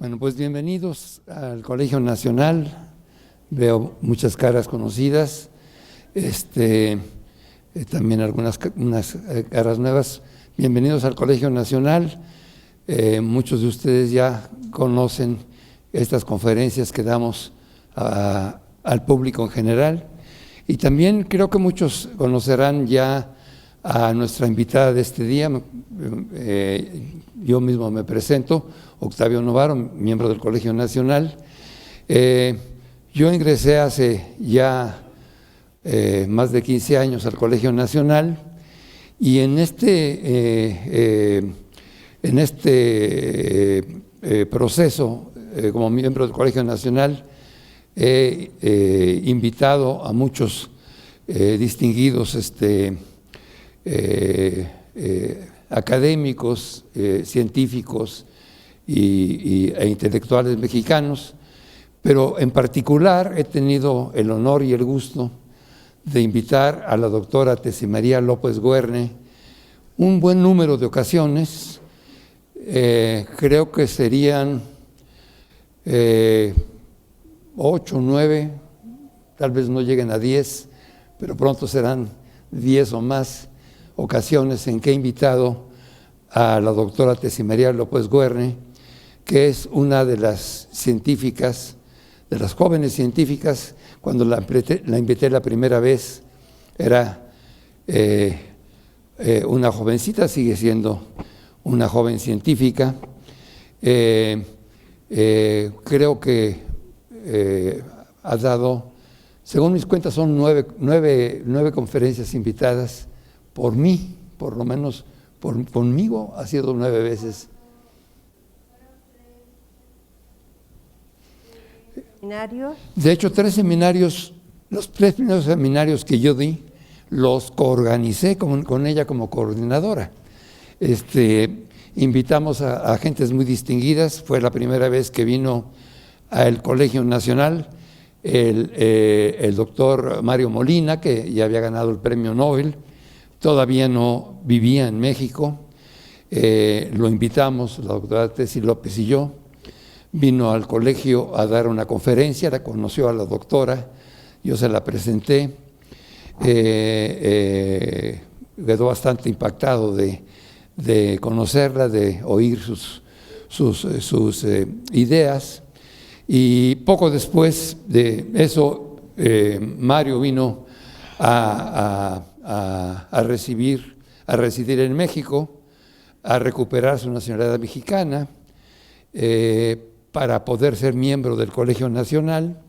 Bueno, pues bienvenidos al Colegio Nacional. Veo muchas caras conocidas, también algunas caras nuevas. Bienvenidos al Colegio Nacional. Muchos de ustedes ya conocen estas conferencias que damos al público en general, y también creo que muchos conocerán ya a nuestra invitada de este día. Yo mismo me presento, Octavio Novaro, miembro del Colegio Nacional. Yo ingresé hace ya más de 15 años al Colegio Nacional, y en este proceso, como miembro del Colegio Nacional, he invitado a muchos distinguidos académicos, científicos e intelectuales mexicanos, pero en particular he tenido el honor y el gusto de invitar a la doctora Tessy María López Guerne un buen número de ocasiones. Creo que serían 8, 9, tal vez no lleguen a 10, pero pronto serán 10 o más ocasiones en que he invitado a la doctora Tessy María López Guerne, que es una de las científicas, de las jóvenes científicas. Cuando la invité la primera vez, era una jovencita, sigue siendo una joven científica. Creo que ha dado, según mis cuentas, son nueve conferencias invitadas por mí, por lo menos conmigo ha sido 9 veces. ¿Seminarios? De hecho, 3 seminarios, los 3 primeros seminarios que yo di, los coorganicé con ella como coordinadora. Invitamos a gentes muy distinguidas. Fue la primera vez que vino al Colegio Nacional el doctor Mario Molina, que ya había ganado el premio Nobel, todavía no vivía en México. Lo invitamos, la doctora Tessy López y yo. Vino al colegio a dar una conferencia, la conoció a la doctora, yo se la presenté. Quedó bastante impactado de conocerla, de oír sus ideas. Y poco después de eso, Mario vino a residir en México, a recuperar su nacionalidad mexicana, para poder ser miembro del Colegio Nacional.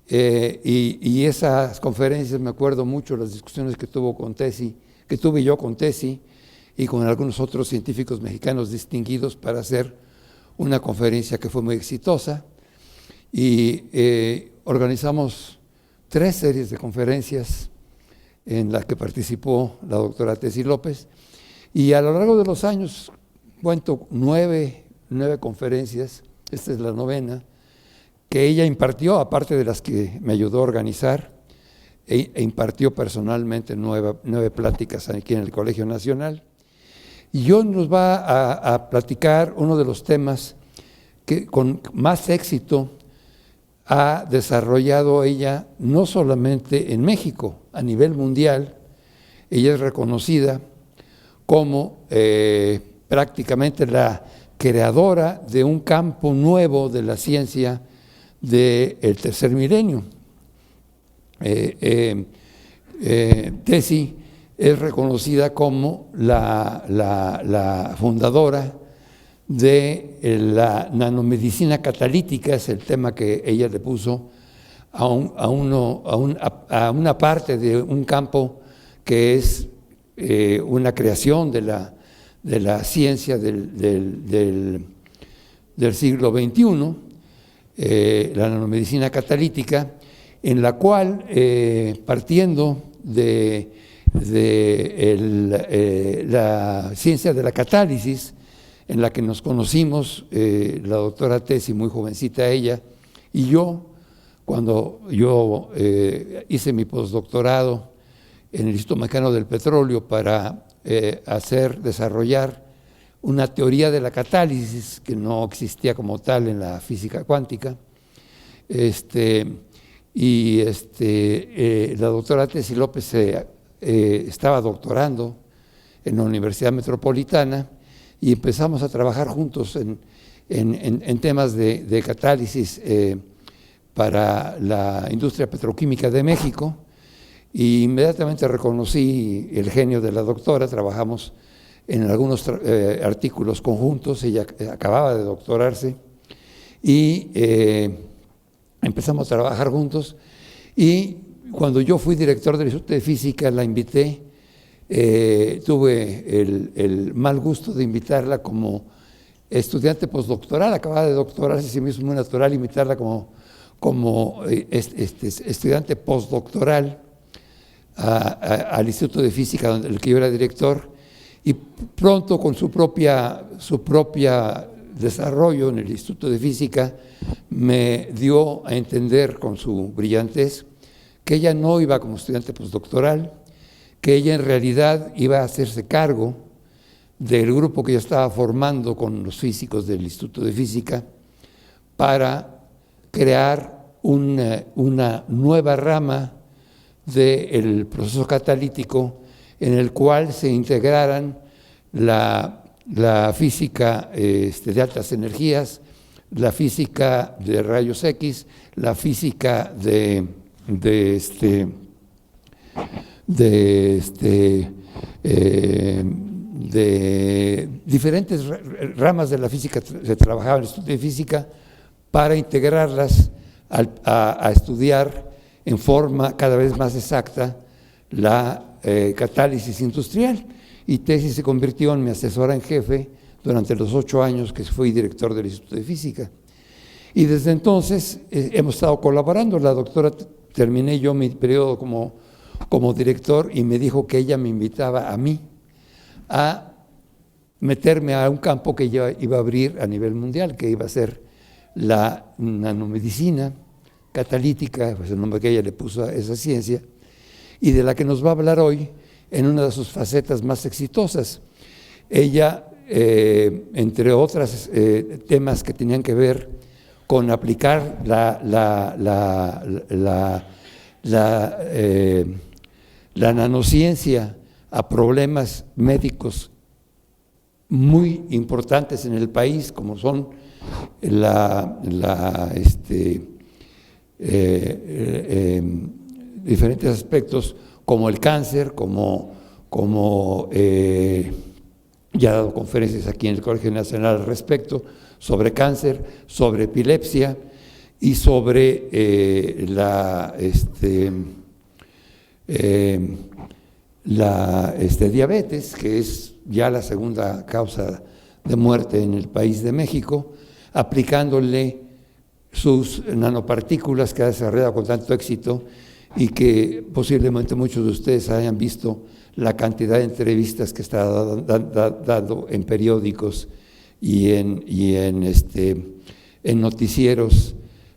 Y esas conferencias, me acuerdo mucho las discusiones que tuve yo con Tessy y con algunos otros científicos mexicanos distinguidos para hacer una conferencia que fue muy exitosa. Y organizamos 3 series de conferencias en las que participó la doctora Tessy López, y a lo largo de los años cuento 9 conferencias. Esta es la 9ª que ella impartió, aparte de las que me ayudó a organizar, e impartió personalmente 9 pláticas aquí en el Colegio Nacional. Y hoy nos va a platicar uno de los temas que con más éxito ha desarrollado ella, no solamente en México, a nivel mundial. Ella es reconocida como prácticamente la creadora de un campo nuevo de la ciencia del tercer milenio. Tessy es reconocida como la fundadora de la nanomedicina catalítica. Es el tema que ella le puso a una parte de un campo que es una creación de la ciencia del siglo XXI, la nanomedicina catalítica, en la cual, partiendo de la ciencia de la catálisis, en la que nos conocimos, la doctora Tessy, muy jovencita ella, y yo, cuando yo hice mi postdoctorado en el Instituto Mexicano del Petróleo para desarrollar una teoría de la catálisis que no existía como tal en la física cuántica. La doctora Tessy López estaba doctorando en la Universidad Metropolitana y empezamos a trabajar juntos en temas de catálisis para la industria petroquímica de México, y inmediatamente reconocí el genio de la doctora. Trabajamos en algunos artículos conjuntos. Ella acababa de doctorarse y empezamos a trabajar juntos, y cuando yo fui director del Instituto de Física la invité. Tuve el mal gusto de invitarla como estudiante postdoctoral. Acababa de doctorarse, así mismo muy natural invitarla como estudiante postdoctoral al Instituto de Física, donde el que yo era director, y pronto con su propia desarrollo en el Instituto de Física me dio a entender con su brillantez que ella no iba como estudiante postdoctoral, que ella en realidad iba a hacerse cargo del grupo que yo estaba formando con los físicos del Instituto de Física para crear una nueva rama del proceso catalítico en el cual se integraran la física de altas energías, la física de rayos X, la física de diferentes ramas de la física. Se trabajaba en el Instituto de Física para integrarlas a estudiar en forma cada vez más exacta la catálisis industrial. Y Tessy se convirtió en mi asesora en jefe durante los 8 años que fui director del Instituto de Física. Y desde entonces hemos estado colaborando. La doctora, terminé yo mi periodo como director, y me dijo que ella me invitaba a mí a meterme a un campo que ella iba a abrir a nivel mundial, que iba a ser la nanomedicina catalítica, pues el nombre que ella le puso a esa ciencia, y de la que nos va a hablar hoy en una de sus facetas más exitosas. Ella, entre otros temas que tenían que ver con aplicar la nanociencia a problemas médicos muy importantes en el país, como son diferentes aspectos como el cáncer, como ya he dado conferencias aquí en el Colegio Nacional al respecto, sobre cáncer, sobre epilepsia y sobre diabetes, que es ya la segunda causa de muerte en el país de México, aplicándole sus nanopartículas que ha desarrollado con tanto éxito, y que posiblemente muchos de ustedes hayan visto la cantidad de entrevistas que está dando en periódicos y en noticieros,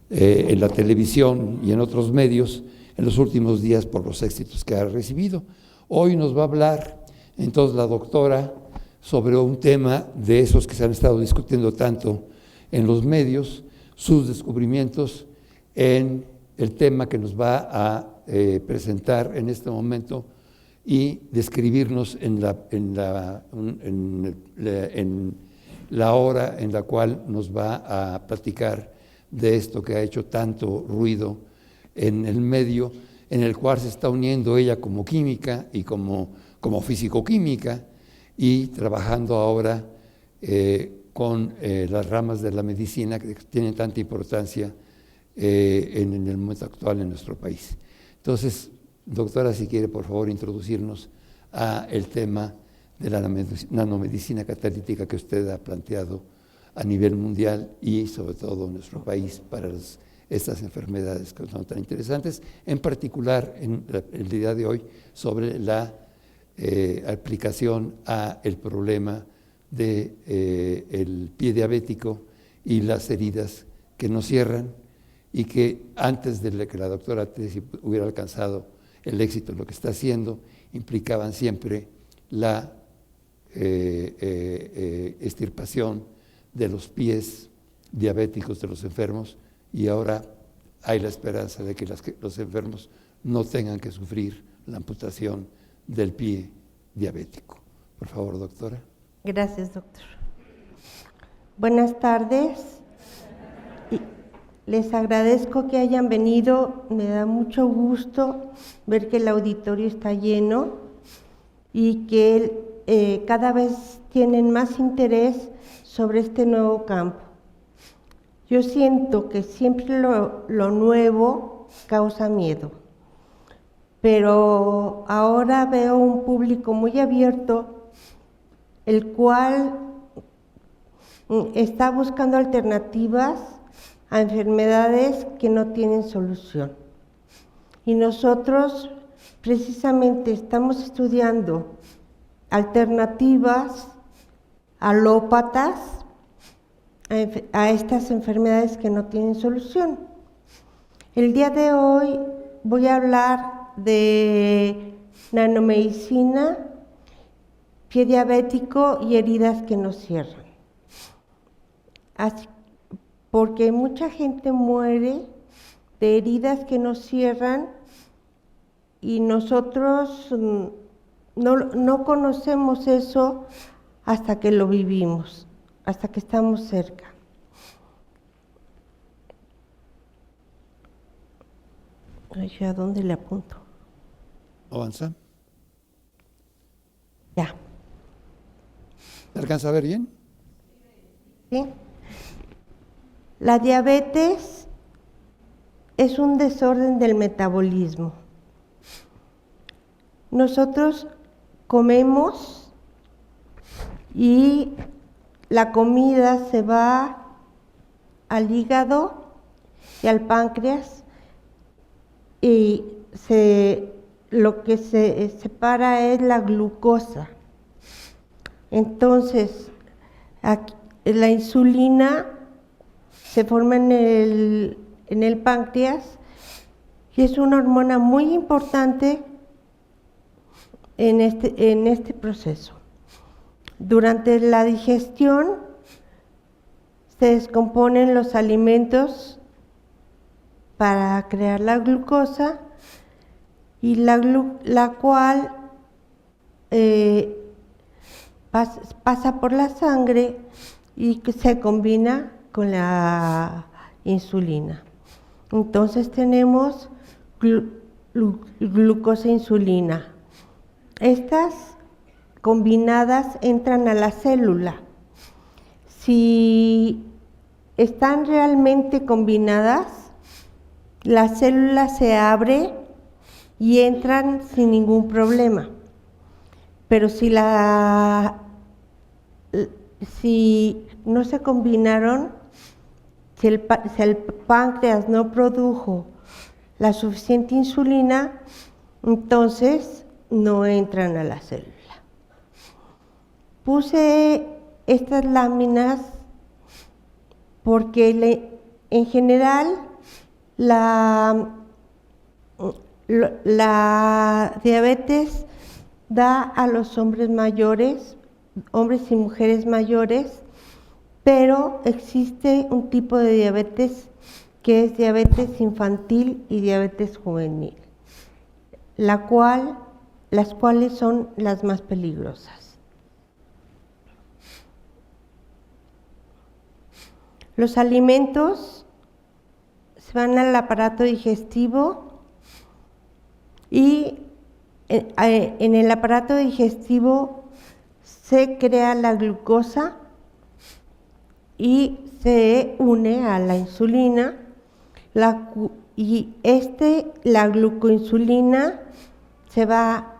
en la televisión y en otros medios en los últimos días por los éxitos que ha recibido. Hoy nos va a hablar entonces la doctora sobre un tema de esos que se han estado discutiendo tanto en los medios, sus descubrimientos en el tema que nos va a presentar en este momento y describirnos en la hora en la cual nos va a platicar de esto que ha hecho tanto ruido en el medio, en el cual se está uniendo ella como química y como fisicoquímica, y trabajando ahora con las ramas de la medicina que tienen tanta importancia en el momento actual en nuestro país. Entonces, doctora, si quiere, por favor, introducirnos a el tema de la nanomedicina catalítica que usted ha planteado a nivel mundial y sobre todo en nuestro país para estas enfermedades que son tan interesantes, en particular en el día de hoy sobre la aplicación a el problema de el pie diabético y las heridas que nos cierran, y que antes de que la doctora Tessy hubiera alcanzado el éxito en lo que está haciendo, implicaban siempre la extirpación de los pies diabéticos de los enfermos, y ahora hay la esperanza de que los enfermos no tengan que sufrir la amputación del pie diabético. Por favor, doctora. Gracias, doctor. Buenas tardes. Les agradezco que hayan venido. Me da mucho gusto ver que el auditorio está lleno y que cada vez tienen más interés sobre este nuevo campo. Yo siento que siempre lo nuevo causa miedo, pero ahora veo un público muy abierto, el cual está buscando alternativas a enfermedades que no tienen solución. Y nosotros precisamente estamos estudiando alternativas alópatas a estas enfermedades que no tienen solución. El día de hoy voy a hablar de nanomedicina, pie diabético y heridas que no cierran. Porque mucha gente muere de heridas que no cierran y nosotros no conocemos eso hasta que lo vivimos, hasta que estamos cerca. ¿A dónde le apunto? Avanza. Ya. ¿Te alcanza a ver bien? ¿Sí? La diabetes es un desorden del metabolismo. Nosotros comemos y la comida se va al hígado y al páncreas y lo que se separa es la glucosa. Entonces, aquí, la insulina se forma en el páncreas y es una hormona muy importante en este proceso. Durante la digestión se descomponen los alimentos para crear la glucosa y la cual pasa por la sangre y que se combina con la insulina. Entonces tenemos glucosa e insulina. Estas combinadas entran a la célula. Si están realmente combinadas, la célula se abre y entran sin ningún problema. Pero si no se combinaron, si el páncreas no produjo la suficiente insulina, entonces no entran a la célula. Puse estas láminas porque en general la diabetes da a los hombres mayores, hombres y mujeres mayores, pero existe un tipo de diabetes que es diabetes infantil y diabetes juvenil, las cuales son las más peligrosas. Los alimentos se van al aparato digestivo y en el aparato digestivo se crea la glucosa y se une a la insulina, la glucoinsulina se va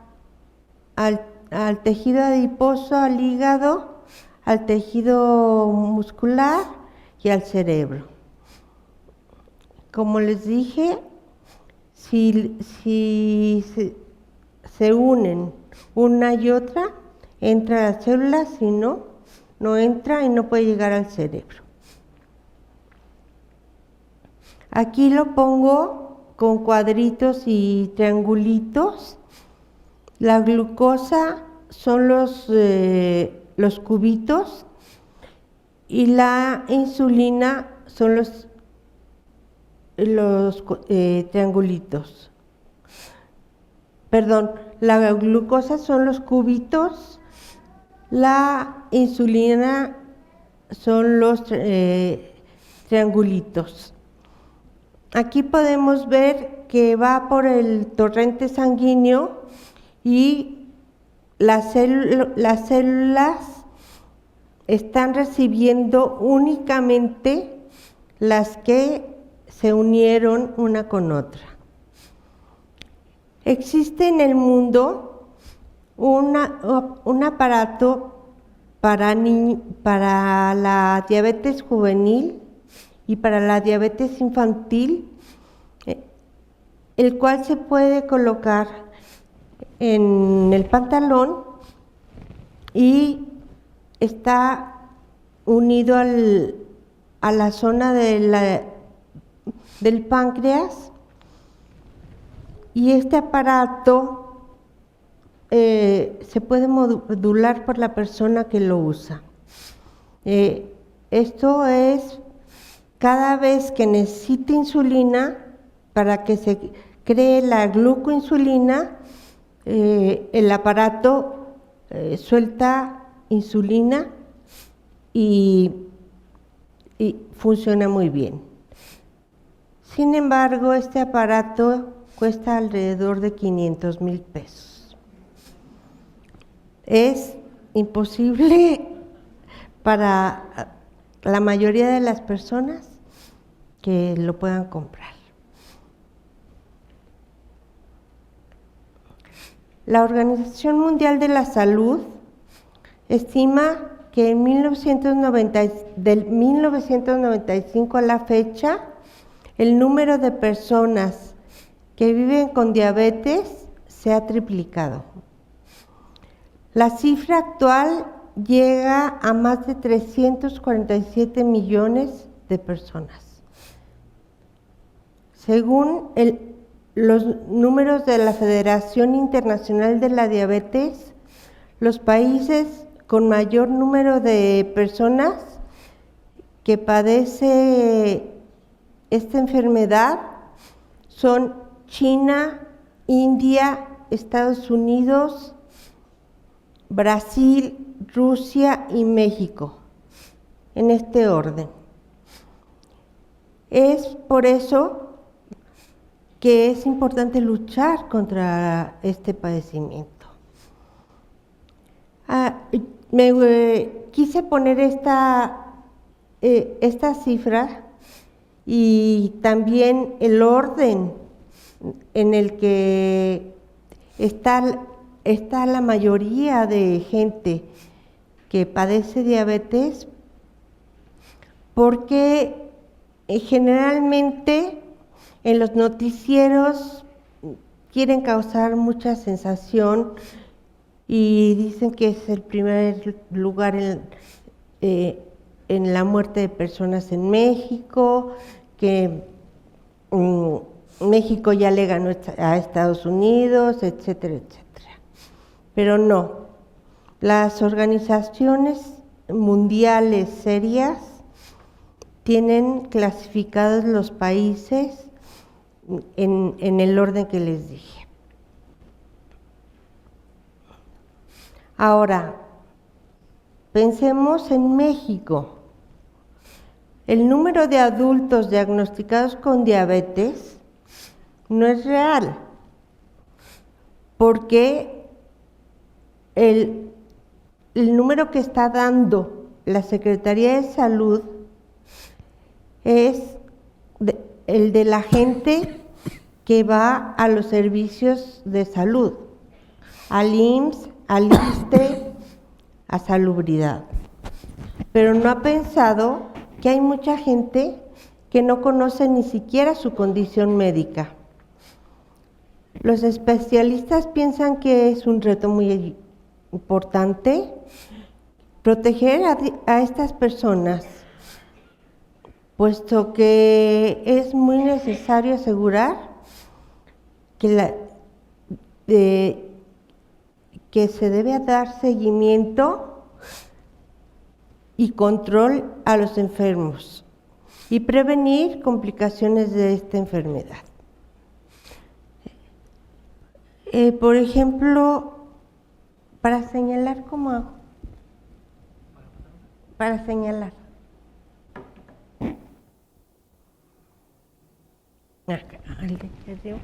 al tejido adiposo, al hígado, al tejido muscular y al cerebro. Como les dije, si se unen una y otra, entra a las células, si no entra y no puede llegar al cerebro. Aquí lo pongo con cuadritos y triangulitos. La glucosa son los cubitos y la insulina son los triangulitos. Perdón, la glucosa son los cubitos, la insulina son los triangulitos. Aquí podemos ver que va por el torrente sanguíneo y las células están recibiendo únicamente las que se unieron una con otra. Existe en el mundo un aparato para la diabetes juvenil y para la diabetes infantil, el cual se puede colocar en el pantalón y está unido a la zona del páncreas, y este aparato se puede modular por la persona que lo usa. Esto es cada vez que necesite insulina, para que se cree la glucoinsulina, el aparato suelta insulina y funciona muy bien. Sin embargo, este aparato cuesta alrededor de 500,000 pesos. Es imposible para la mayoría de las personas que lo puedan comprar. La Organización Mundial de la Salud estima que en del 1995 a la fecha, el número de personas que viven con diabetes se ha triplicado. La cifra actual llega a más de 347 millones de personas. Según los números de la Federación Internacional de la Diabetes, los países con mayor número de personas que padece esta enfermedad son China, India, Estados Unidos, Brasil, Rusia y México, en este orden. Es por eso que es importante luchar contra este padecimiento. Quise poner esta cifra y también el orden en el que está la mayoría de gente que padece diabetes, porque generalmente en los noticieros quieren causar mucha sensación y dicen que es el primer lugar en la muerte de personas en México, que México ya le ganó a Estados Unidos, etcétera, etcétera. Pero no, las organizaciones mundiales serias tienen clasificados los países en el orden que les dije. Ahora, pensemos en México. El número de adultos diagnosticados con diabetes no es real, porque el número que está dando la Secretaría de Salud es el de la gente que va a los servicios de salud, al IMSS, al ISSSTE, a Salubridad. Pero no ha pensado que hay mucha gente que no conoce ni siquiera su condición médica. Los especialistas piensan que es un reto muy importante proteger a estas personas, puesto que es muy necesario asegurar que que se debe dar seguimiento y control a los enfermos y prevenir complicaciones de esta enfermedad. Por ejemplo, para señalar, ¿cómo hago? Para señalar. Acá, al de arriba.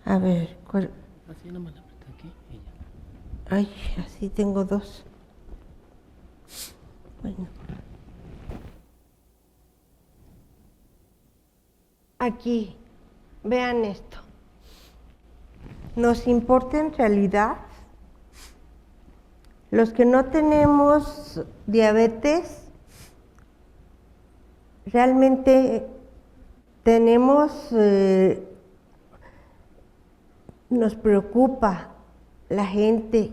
A ver, ¿cuál? Así nomás la aprieta aquí y ya. Ay, así tengo dos. Bueno. Aquí, vean esto. Nos importa en realidad los que no tenemos diabetes, realmente tenemos, nos preocupa la gente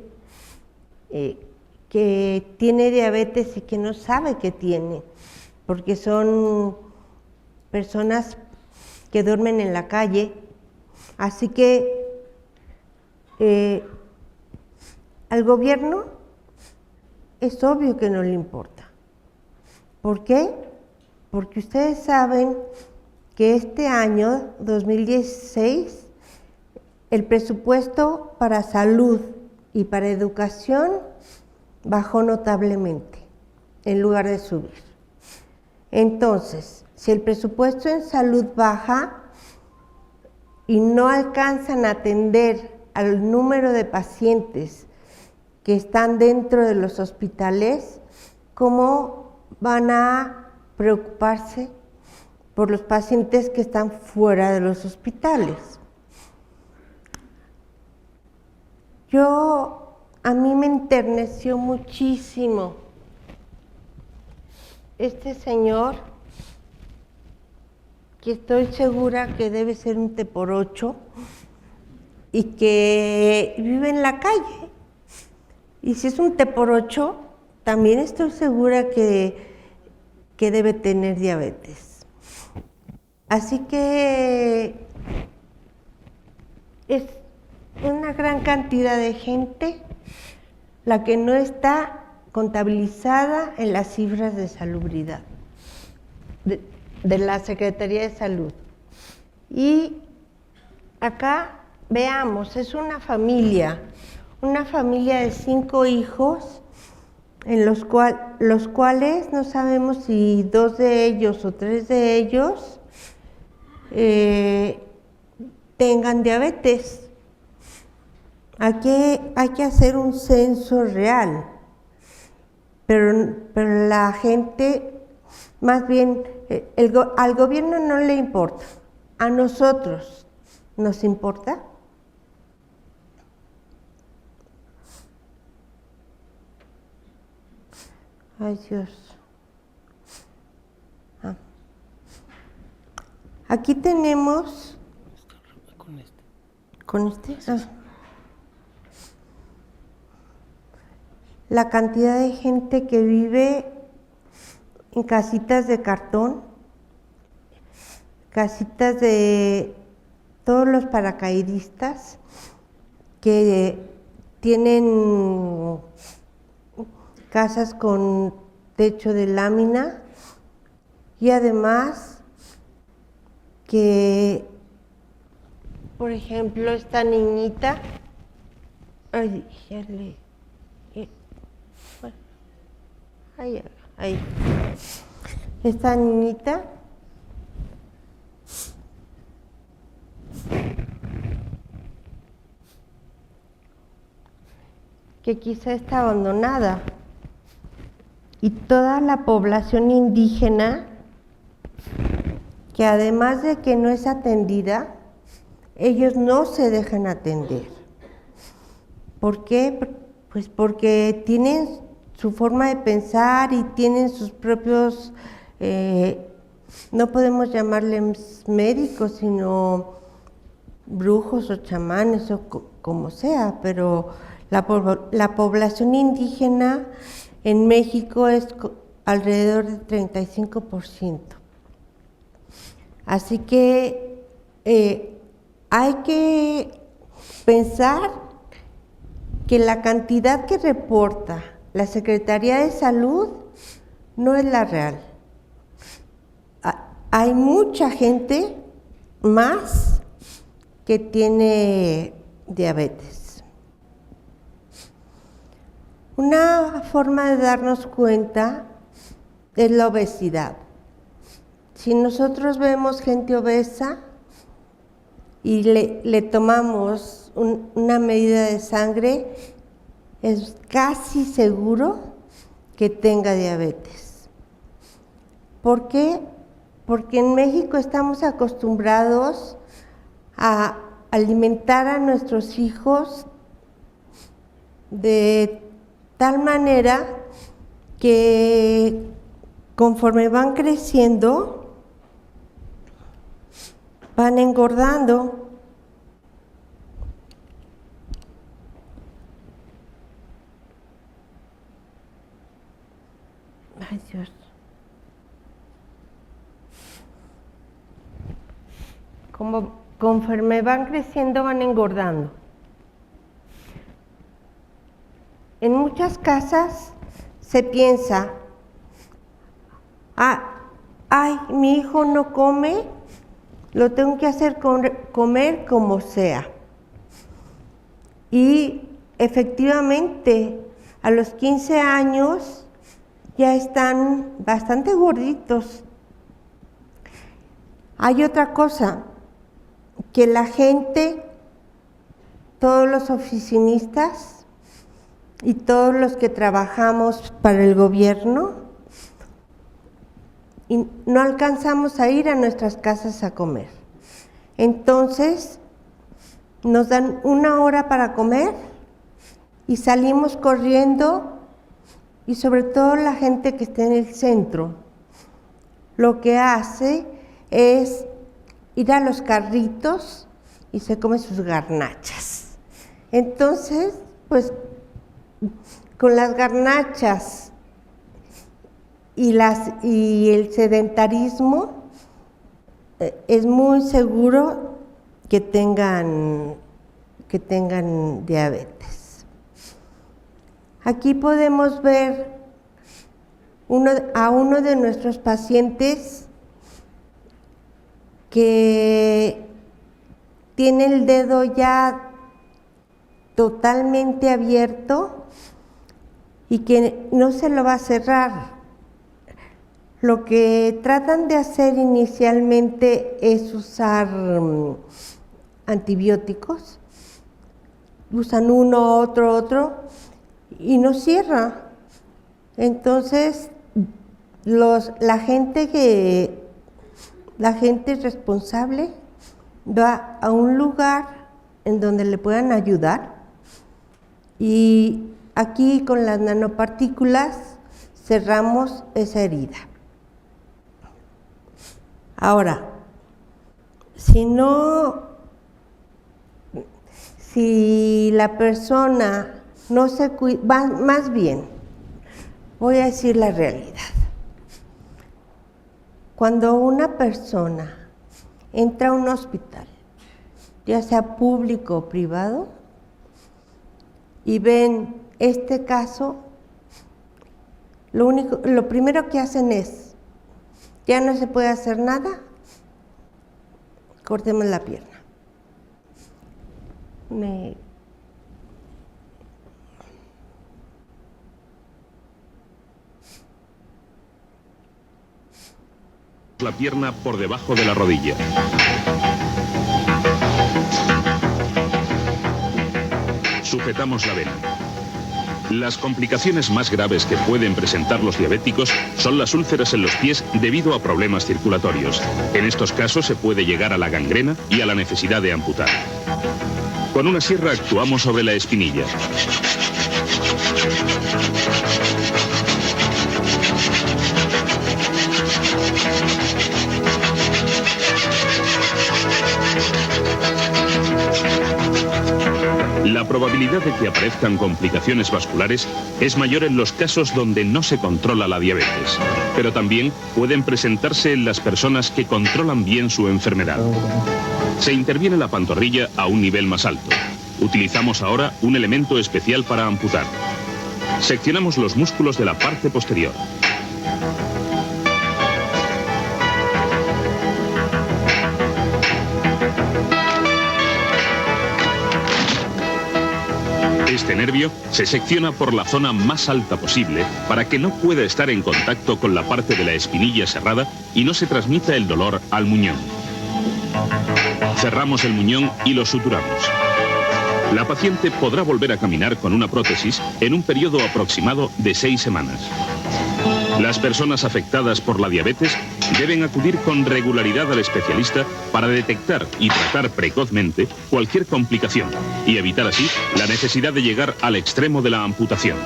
que tiene diabetes y que no sabe que tiene, porque son personas que duermen en la calle, así que al gobierno es obvio que no le importa. ¿Por qué? Porque ustedes saben que este año, 2016, el presupuesto para salud y para educación bajó notablemente, en lugar de subir. Entonces, si el presupuesto en salud baja y no alcanzan a atender al número de pacientes que están dentro de los hospitales, ¿cómo van a preocuparse por los pacientes que están fuera de los hospitales? A mí me enterneció muchísimo este señor, que estoy segura que debe ser un teporocho y que vive en la calle. Y si es un teporocho, también estoy segura que debe tener diabetes. Así que es una gran cantidad de gente la que no está contabilizada en las cifras de salubridad de la Secretaría de Salud. Y acá veamos, es una familia de 5 hijos, en los cuales no sabemos si 2 de ellos o 3 de ellos tengan diabetes. Aquí hay que hacer un censo real, pero la gente, más bien, al gobierno no le importa, a nosotros nos importa. Ay, Dios. Aquí tenemos... ¿Con este? La cantidad de gente que vive en casitas de cartón, casitas de todos los paracaidistas que tienen casas con techo de lámina, y además que, por ejemplo, esta niñita, ay, ya le... Ahí. Esta niñita que quizá está abandonada, y toda la población indígena que además de que no es atendida, ellos no se dejan atender. ¿Por qué? Pues porque tienen su forma de pensar y tienen sus propios, no podemos llamarles médicos, sino brujos o chamanes o como sea, pero la población indígena en México es alrededor del 35%. Así que hay que pensar que la cantidad que reporta la Secretaría de Salud no es la real. Hay mucha gente más que tiene diabetes. Una forma de darnos cuenta es la obesidad. Si nosotros vemos gente obesa y le tomamos una medida de sangre, es casi seguro que tenga diabetes. ¿Por qué? Porque en México estamos acostumbrados a alimentar a nuestros hijos de tal manera que conforme van creciendo, van engordando. Ay, Dios. Conforme van creciendo, van engordando. En muchas casas se piensa, ay, mi hijo no come, lo tengo que hacer comer como sea. Y efectivamente, a los 15 años ya están bastante gorditos. Hay otra cosa, que la gente, todos los oficinistas y todos los que trabajamos para el gobierno, y no alcanzamos a ir a nuestras casas a comer. Entonces, nos dan 1 hora para comer y salimos corriendo, y sobre todo la gente que está en el centro, lo que hace es ir a los carritos y se come sus garnachas. Entonces, pues, con las garnachas y el sedentarismo, es muy seguro que tengan diabetes. Aquí podemos ver a uno de nuestros pacientes que tiene el dedo ya totalmente abierto y que no se lo va a cerrar. Lo que tratan de hacer inicialmente es usar antibióticos. Usan uno, otro, y no cierra. Entonces, la gente responsable va a un lugar en donde le puedan ayudar, y aquí con las nanopartículas cerramos esa herida. Ahora, si la persona no se cuida, más bien, voy a decir la realidad. Cuando una persona entra a un hospital, ya sea público o privado, y ven este caso, lo primero que hacen es, ya no se puede hacer nada, cortemos la pierna. La pierna por debajo de la rodilla. Sujetamos la vena. Las complicaciones más graves que pueden presentar los diabéticos son las úlceras en los pies debido a problemas circulatorios. En estos casos se puede llegar a la gangrena y a la necesidad de amputar. Con una sierra actuamos sobre la espinilla. La probabilidad de que aparezcan complicaciones vasculares es mayor en los casos donde no se controla la diabetes, pero también pueden presentarse en las personas que controlan bien su enfermedad. Se interviene la pantorrilla a un nivel más alto. Utilizamos ahora un elemento especial para amputar. Seccionamos los músculos de la parte posterior. Este nervio se secciona por la zona más alta posible para que no pueda estar en contacto con la parte de la espinilla serrada y no se transmita el dolor al muñón. Cerramos el muñón y lo suturamos. La paciente podrá volver a caminar con una prótesis en un periodo aproximado de 6 semanas. Las personas afectadas por la diabetes deben acudir con regularidad al especialista para detectar y tratar precozmente cualquier complicación y evitar así la necesidad de llegar al extremo de la amputación.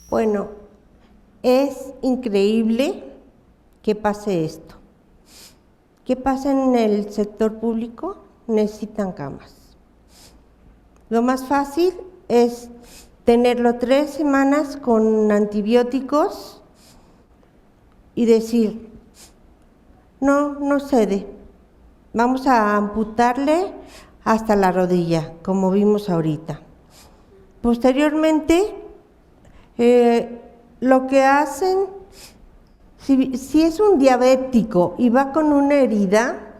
Bueno, es increíble que pase esto. ¿Qué pasa en el sector público? Necesitan camas. Lo más fácil es tenerlo 3 semanas con antibióticos y decir, no cede, vamos a amputarle hasta la rodilla, como vimos ahorita. Posteriormente, lo que hacen, si es un diabético y va con una herida,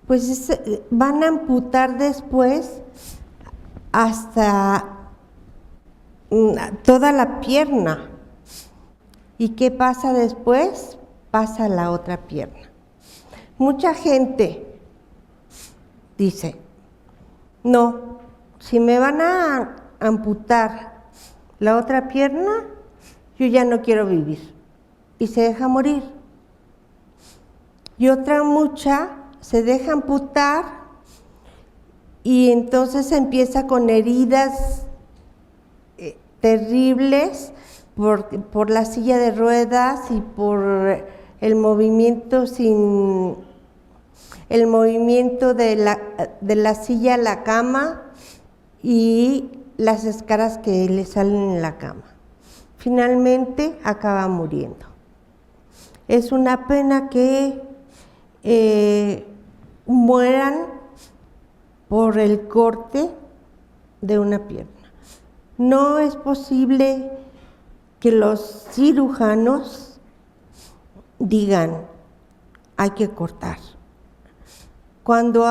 pues van a amputar después hasta toda la pierna. ¿Y qué pasa después? Pasa a la otra pierna. Mucha gente dice, no, si me van a amputar la otra pierna, yo ya no quiero vivir. Y se deja morir. Y otra mucha se deja amputar y entonces empieza con heridas terribles por la silla de ruedas y por el movimiento de la silla a la cama y las escaras que le salen en la cama. Finalmente acaba muriendo. Es una pena que mueran por el corte de una pierna. No es posible que los cirujanos digan, hay que cortar. Cuando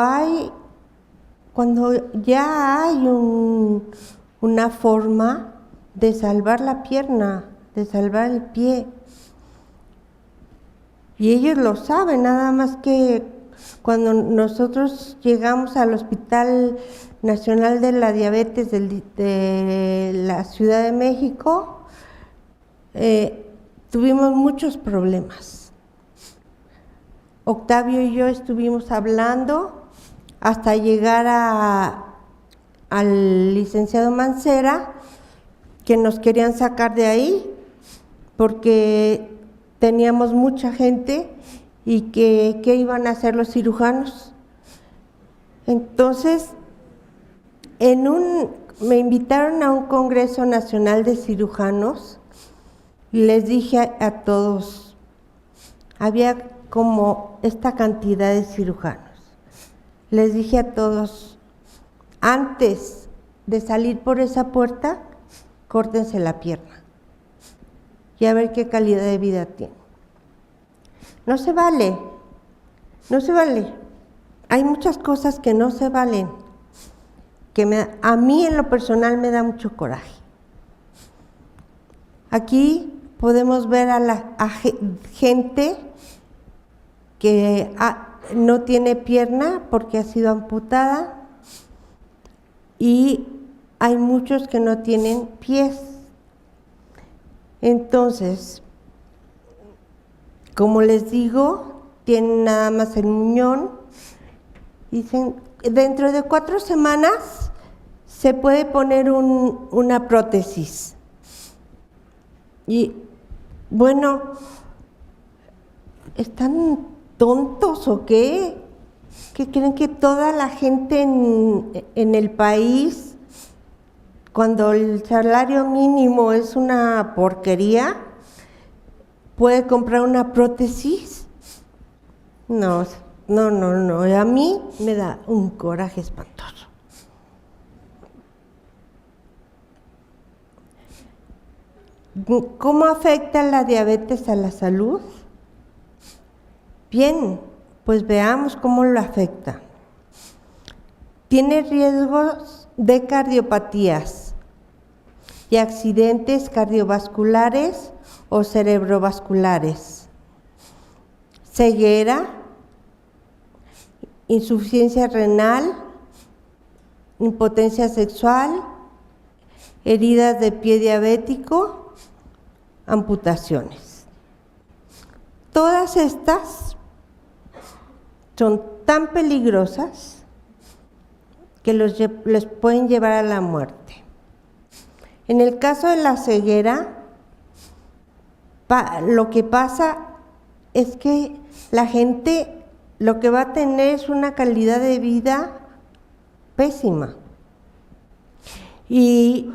ya hay una forma de salvar la pierna, de salvar el pie, y ellos lo saben, nada más que cuando nosotros llegamos al Hospital Nacional de la Diabetes de la Ciudad de México, tuvimos muchos problemas. Octavio y yo estuvimos hablando hasta llegar al licenciado Mancera, que nos querían sacar de ahí porque teníamos mucha gente y que ¿qué iban a hacer los cirujanos? Entonces, me invitaron a un Congreso Nacional de Cirujanos y les dije a todos, había como esta cantidad de cirujanos, les dije a todos, antes de salir por esa puerta, córtense la pierna y a ver qué calidad de vida tienen. No se vale, hay muchas cosas que no se valen, que a mí en lo personal me da mucho coraje. Aquí podemos ver a gente que no tiene pierna porque ha sido amputada y hay muchos que no tienen pies. Entonces, como les digo, tienen nada más el muñón. Dicen, dentro de 4 semanas se puede poner una prótesis. Y bueno, están tontos o qué? ¿Que creen que toda la gente en el país, cuando el salario mínimo es una porquería, puede comprar una prótesis? No, a mí me da un coraje espantoso. ¿Cómo afecta la diabetes a la salud? Bien, pues veamos cómo lo afecta. Tiene riesgos de cardiopatías y accidentes cardiovasculares o cerebrovasculares, ceguera, insuficiencia renal, impotencia sexual, heridas de pie diabético, amputaciones. Todas estas son tan peligrosas que les pueden llevar a la muerte. En el caso de la ceguera, lo que pasa es que la gente lo que va a tener es una calidad de vida pésima. Y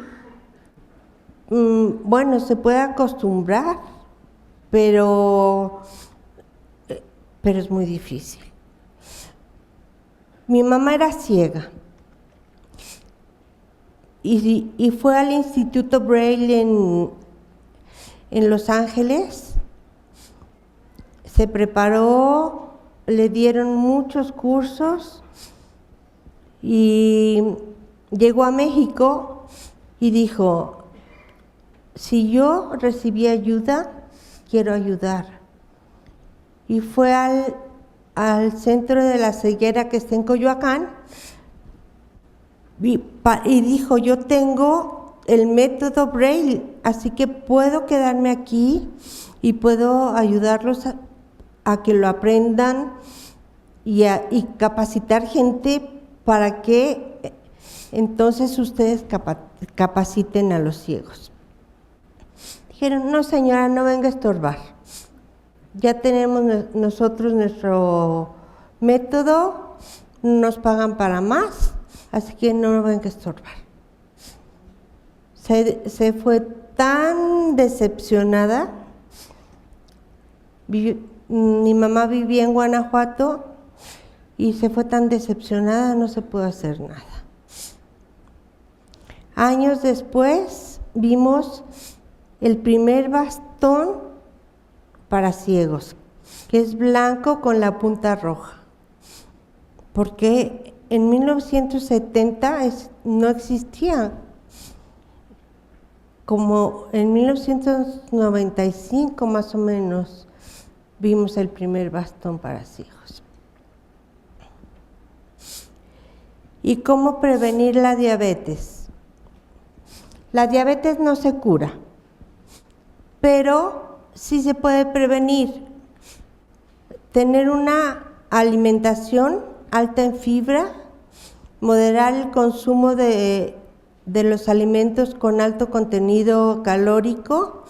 bueno, se puede acostumbrar, pero es muy difícil. Mi mamá era ciega y fue al Instituto Braille en Los Ángeles. Se preparó, le dieron muchos cursos y llegó a México y dijo: si yo recibí ayuda, quiero ayudar. Y fue al centro de la ceguera que está en Coyoacán y dijo: yo tengo el método Braille, así que puedo quedarme aquí y puedo ayudarlos a que lo aprendan y capacitar gente para que entonces ustedes capaciten a los ciegos. Dijeron: no, señora, no venga a estorbar. Ya tenemos nosotros nuestro método, nos pagan para más, así que no venga a estorbar. Se fue tan decepcionada. Mi mamá vivía en Guanajuato y se fue tan decepcionada, no se pudo hacer nada. Años después vimos el primer bastón para ciegos, que es blanco con la punta roja, porque en 1970 no existía. Como en 1995 más o menos vimos el primer bastón para ciegos. ¿Y cómo prevenir la diabetes? La diabetes no se cura, pero sí se puede prevenir. Tener una alimentación alta en fibra, moderar el consumo de los alimentos con alto contenido calórico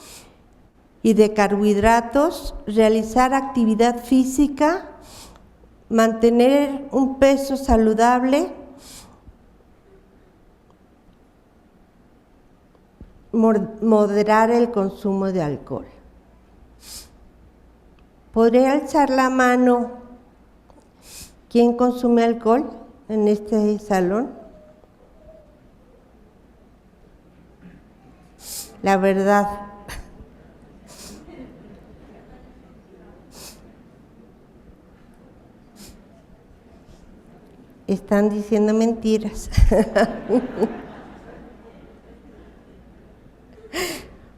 y de carbohidratos, realizar actividad física, mantener un peso saludable, moderar el consumo de alcohol. ¿Podría alzar la mano quién consume alcohol en este salón? La verdad. Están diciendo mentiras.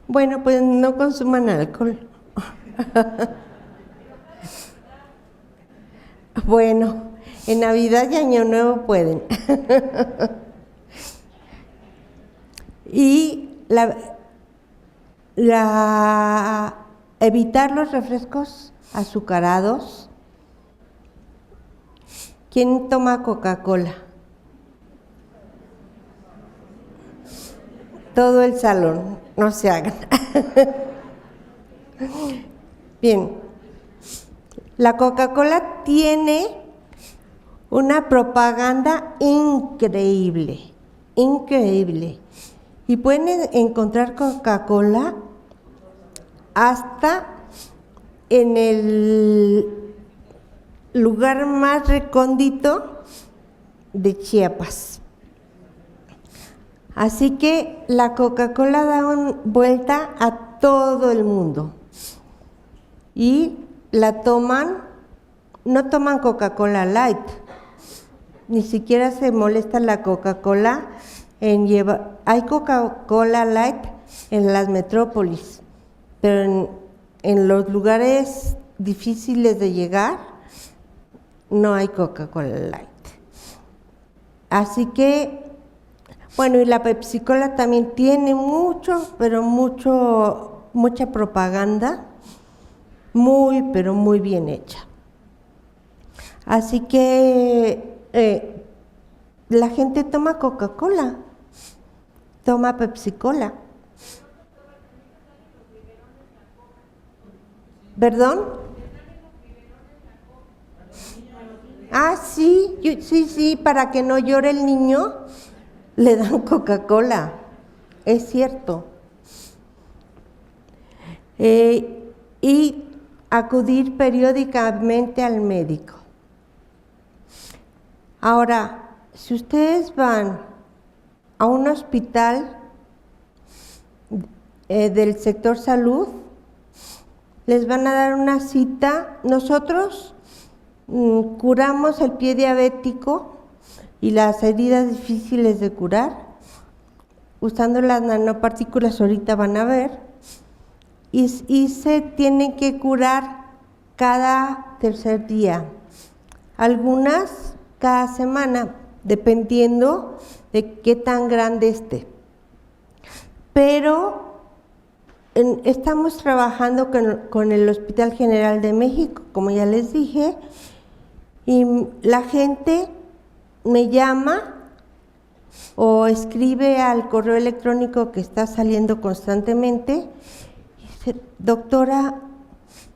Bueno, pues no consuman alcohol. Bueno, en Navidad y Año Nuevo pueden. Y evitar los refrescos azucarados. ¿Quién toma Coca-Cola? Todo el salón, no se hagan. Bien, La Coca-Cola tiene una propaganda increíble, increíble. Y pueden encontrar Coca-Cola hasta en el lugar más recóndito de Chiapas. Así que la Coca-Cola da vuelta a todo el mundo. Y la toman, no toman Coca-Cola Light, ni siquiera se molesta la Coca-Cola en llevar. Hay Coca-Cola Light en las metrópolis, pero en los lugares difíciles de llegar no hay Coca-Cola Light. Así que, bueno, y la Pepsi-Cola también tiene mucha propaganda, pero muy bien hecha. Así que la gente toma Coca-Cola, toma Pepsi-Cola. ¿Perdón? Ah, sí, sí, para que no llore el niño, le dan Coca-Cola, es cierto. Y acudir periódicamente al médico. Ahora, si ustedes van a un hospital del sector salud, les van a dar una cita. Nosotros curamos el pie diabético y las heridas difíciles de curar usando las nanopartículas, ahorita van a ver, y se tienen que curar cada tercer día, algunas cada semana, dependiendo de qué tan grande esté. Pero estamos trabajando con el Hospital General de México, como ya les dije, y la gente me llama o escribe al correo electrónico que está saliendo constantemente y dice: doctora,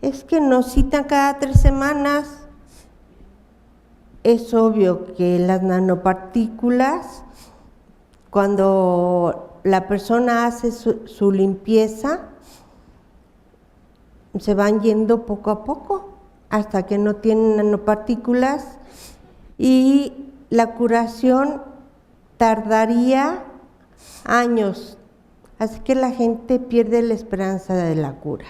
es que nos citan cada 3 semanas. Es obvio que las nanopartículas, cuando la persona hace su limpieza, se van yendo poco a poco hasta que no tienen nanopartículas, y la curación tardaría años, así que la gente pierde la esperanza de la cura.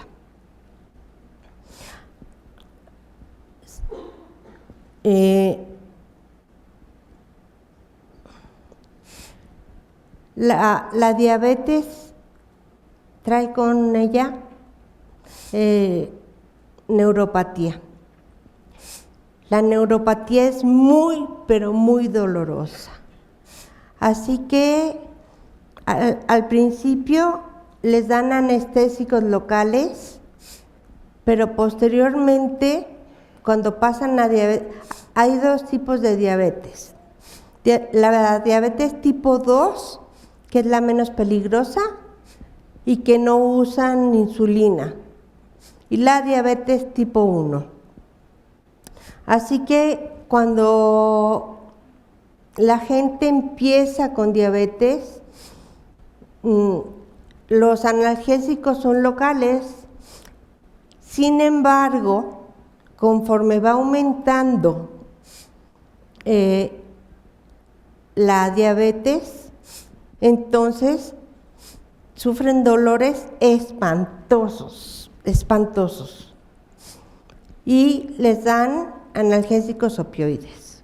La diabetes trae con ella neuropatía. La neuropatía es pero muy dolorosa. Así que al principio les dan anestésicos locales, pero posteriormente, cuando pasan a diabetes, hay 2 tipos de diabetes. La diabetes tipo 2, que es la menos peligrosa y que no usan insulina, y la diabetes tipo 1. Así que cuando la gente empieza con diabetes, los analgésicos son locales. Sin embargo, conforme va aumentando la diabetes, entonces sufren dolores espantosos, y les dan analgésicos opioides.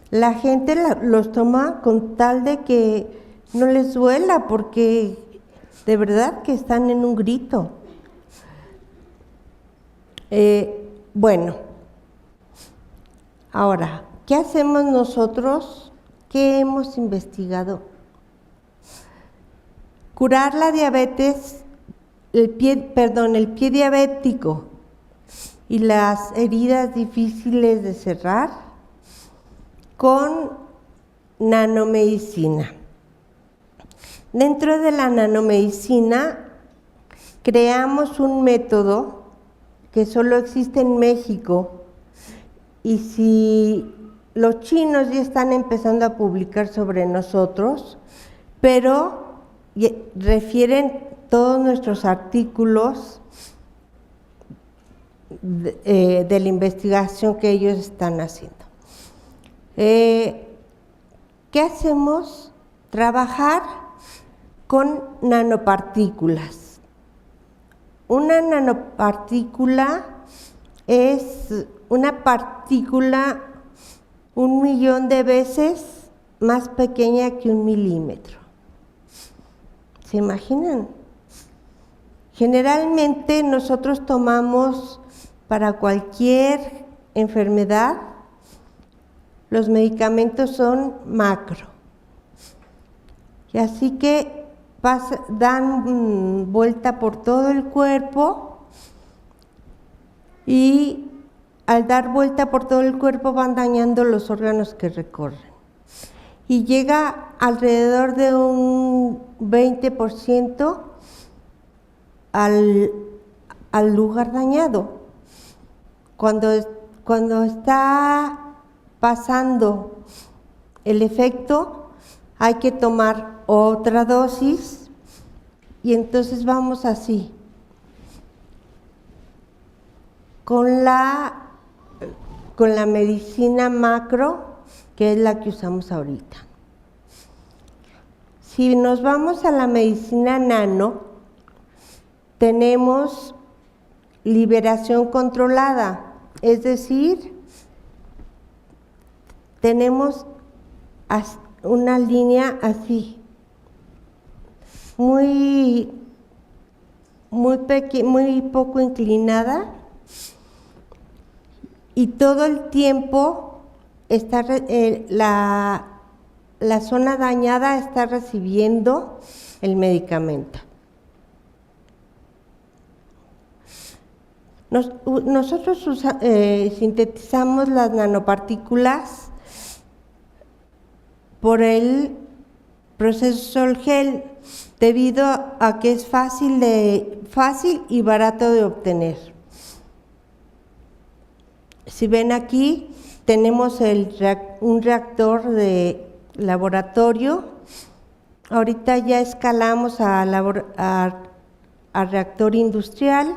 La gente los toma con tal de que no les duela, porque de verdad que están en un grito. Bueno, ahora, ¿qué hacemos nosotros? ¿Qué hemos investigado? Curar la diabetes, el pie diabético y las heridas difíciles de cerrar con nanomedicina. Dentro de la nanomedicina creamos un método que solo existe en México, y si los chinos ya están empezando a publicar sobre nosotros, pero refieren todos nuestros artículos de la investigación que ellos están haciendo. ¿Qué hacemos? Trabajar con nanopartículas. Una nanopartícula es una partícula 1.000.000 de veces más pequeña que 1 milímetro. ¿Se imaginan? Generalmente nosotros tomamos para cualquier enfermedad, los medicamentos son macro. Y así que dan vuelta por todo el cuerpo, y al dar vuelta por todo el cuerpo van dañando los órganos que recorren. Y llega alrededor de un 20% al lugar dañado. Cuando está pasando el efecto, hay que tomar otra dosis, y entonces vamos así, con la medicina macro, que es la que usamos ahorita. Si nos vamos a la medicina nano, tenemos liberación controlada, es decir, tenemos una línea así, muy poco inclinada, y todo el tiempo está la zona dañada está recibiendo el medicamento. Nosotros sintetizamos las nanopartículas por el proceso Sol-Gel, debido a que es fácil y barato de obtener. Si ven aquí, tenemos un reactor de laboratorio. Ahorita ya escalamos a reactor industrial,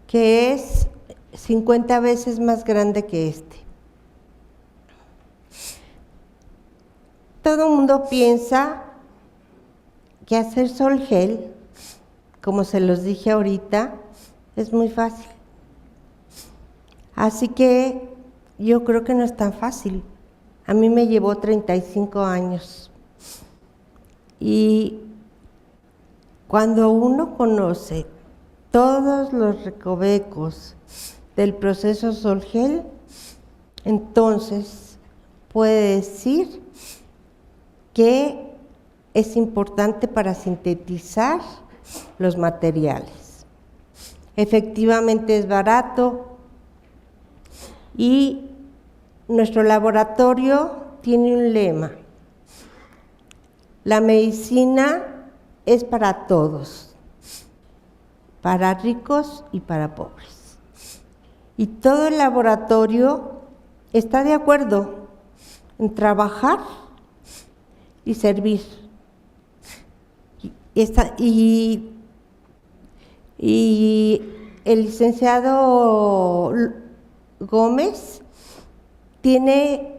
que es 50 veces más grande que este. Todo el mundo piensa que hacer Sol-Gel, como se los dije ahorita, es muy fácil. Así que yo creo que no es tan fácil. A mí me llevó 35 años. Y cuando uno conoce todos los recovecos del proceso Sol-Gel, entonces puede decir que es importante para sintetizar los materiales. Efectivamente es barato, y nuestro laboratorio tiene un lema: la medicina es para todos, para ricos y para pobres. Y todo el laboratorio está de acuerdo en trabajar y servir. Y el licenciado Gómez tiene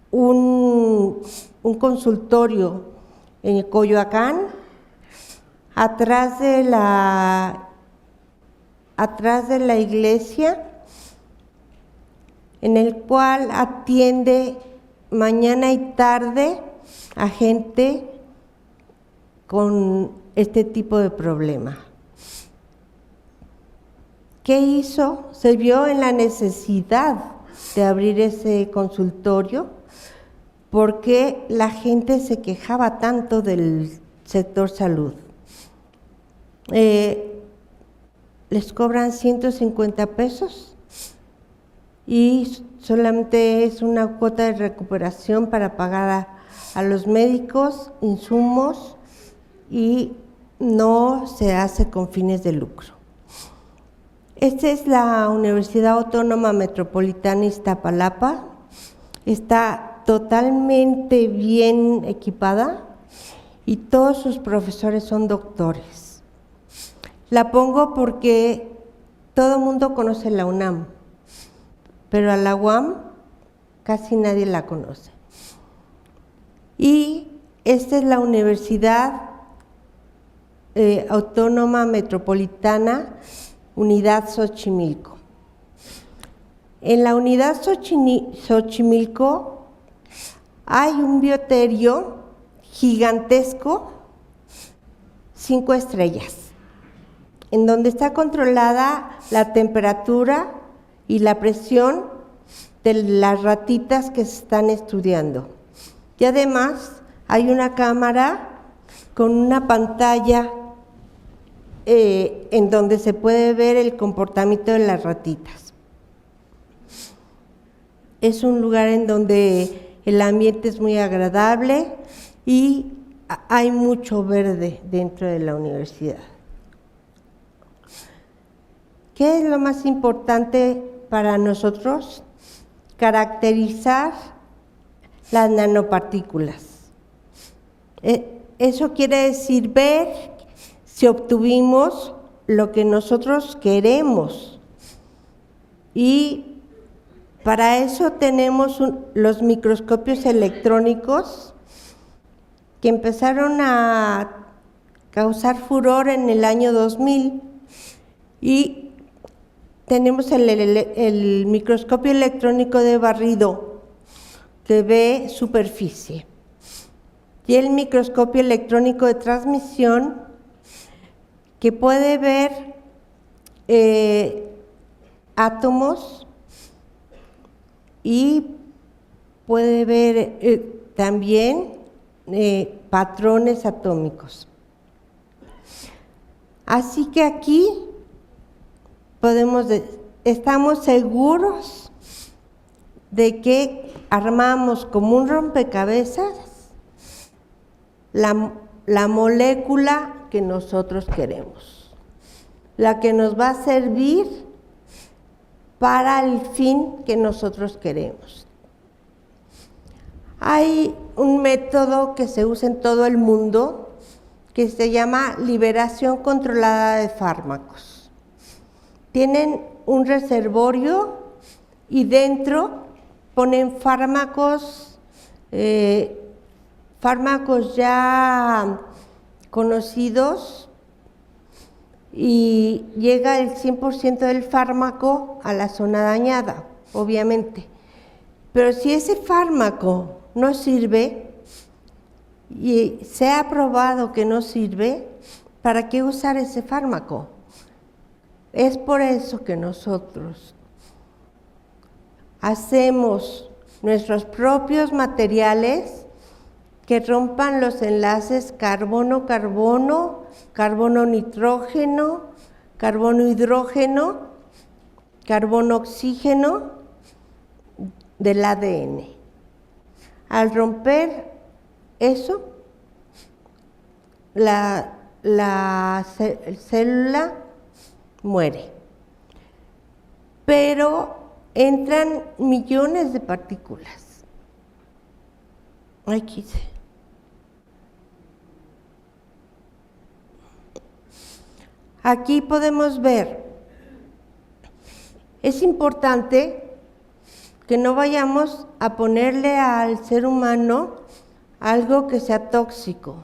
un consultorio en Coyoacán, atrás de la iglesia, en el cual atiende mañana y tarde a gente con este tipo de problema. ¿Qué hizo? Se vio en la necesidad de abrir ese consultorio porque la gente se quejaba tanto del sector salud. Les cobran 150 pesos y solamente es una cuota de recuperación para pagar a los médicos, insumos, y no se hace con fines de lucro. Esta es la Universidad Autónoma Metropolitana Iztapalapa. Está totalmente bien equipada y todos sus profesores son doctores. La pongo porque todo el mundo conoce la UNAM, pero a la UAM casi nadie la conoce. Y esta es la Universidad Autónoma Metropolitana Unidad Xochimilco. En la Unidad Xochimilco hay un bioterio gigantesco, 5 estrellas, en donde está controlada la temperatura y la presión de las ratitas que se están estudiando. Y además hay una cámara con una pantalla en donde se puede ver el comportamiento de las ratitas. Es un lugar en donde el ambiente es muy agradable y hay mucho verde dentro de la universidad. ¿Qué es lo más importante para nosotros? Caracterizar las nanopartículas. Eso quiere decir ver si obtuvimos lo que nosotros queremos. Y para eso tenemos los microscopios electrónicos que empezaron a causar furor en el año 2000 y tenemos el microscopio electrónico de barrido que ve superficie y el microscopio electrónico de transmisión que puede ver átomos y puede ver también patrones atómicos. Así que aquí estamos seguros de que armamos como un rompecabezas la molécula que nosotros queremos, la que nos va a servir para el fin que nosotros queremos. Hay un método que se usa en todo el mundo que se llama liberación controlada de fármacos. Tienen un reservorio y dentro ponen fármacos ya conocidos y llega el 100% del fármaco a la zona dañada, obviamente. Pero si ese fármaco no sirve y se ha probado que no sirve, ¿para qué usar ese fármaco? Es por eso que nosotros hacemos nuestros propios materiales que rompan los enlaces carbono-carbono, carbono-nitrógeno, carbono-hidrógeno, carbono-oxígeno del ADN. Al romper eso, la célula muere. Pero entran millones de partículas. Aquí sí. Aquí podemos ver, es importante que no vayamos a ponerle al ser humano algo que sea tóxico.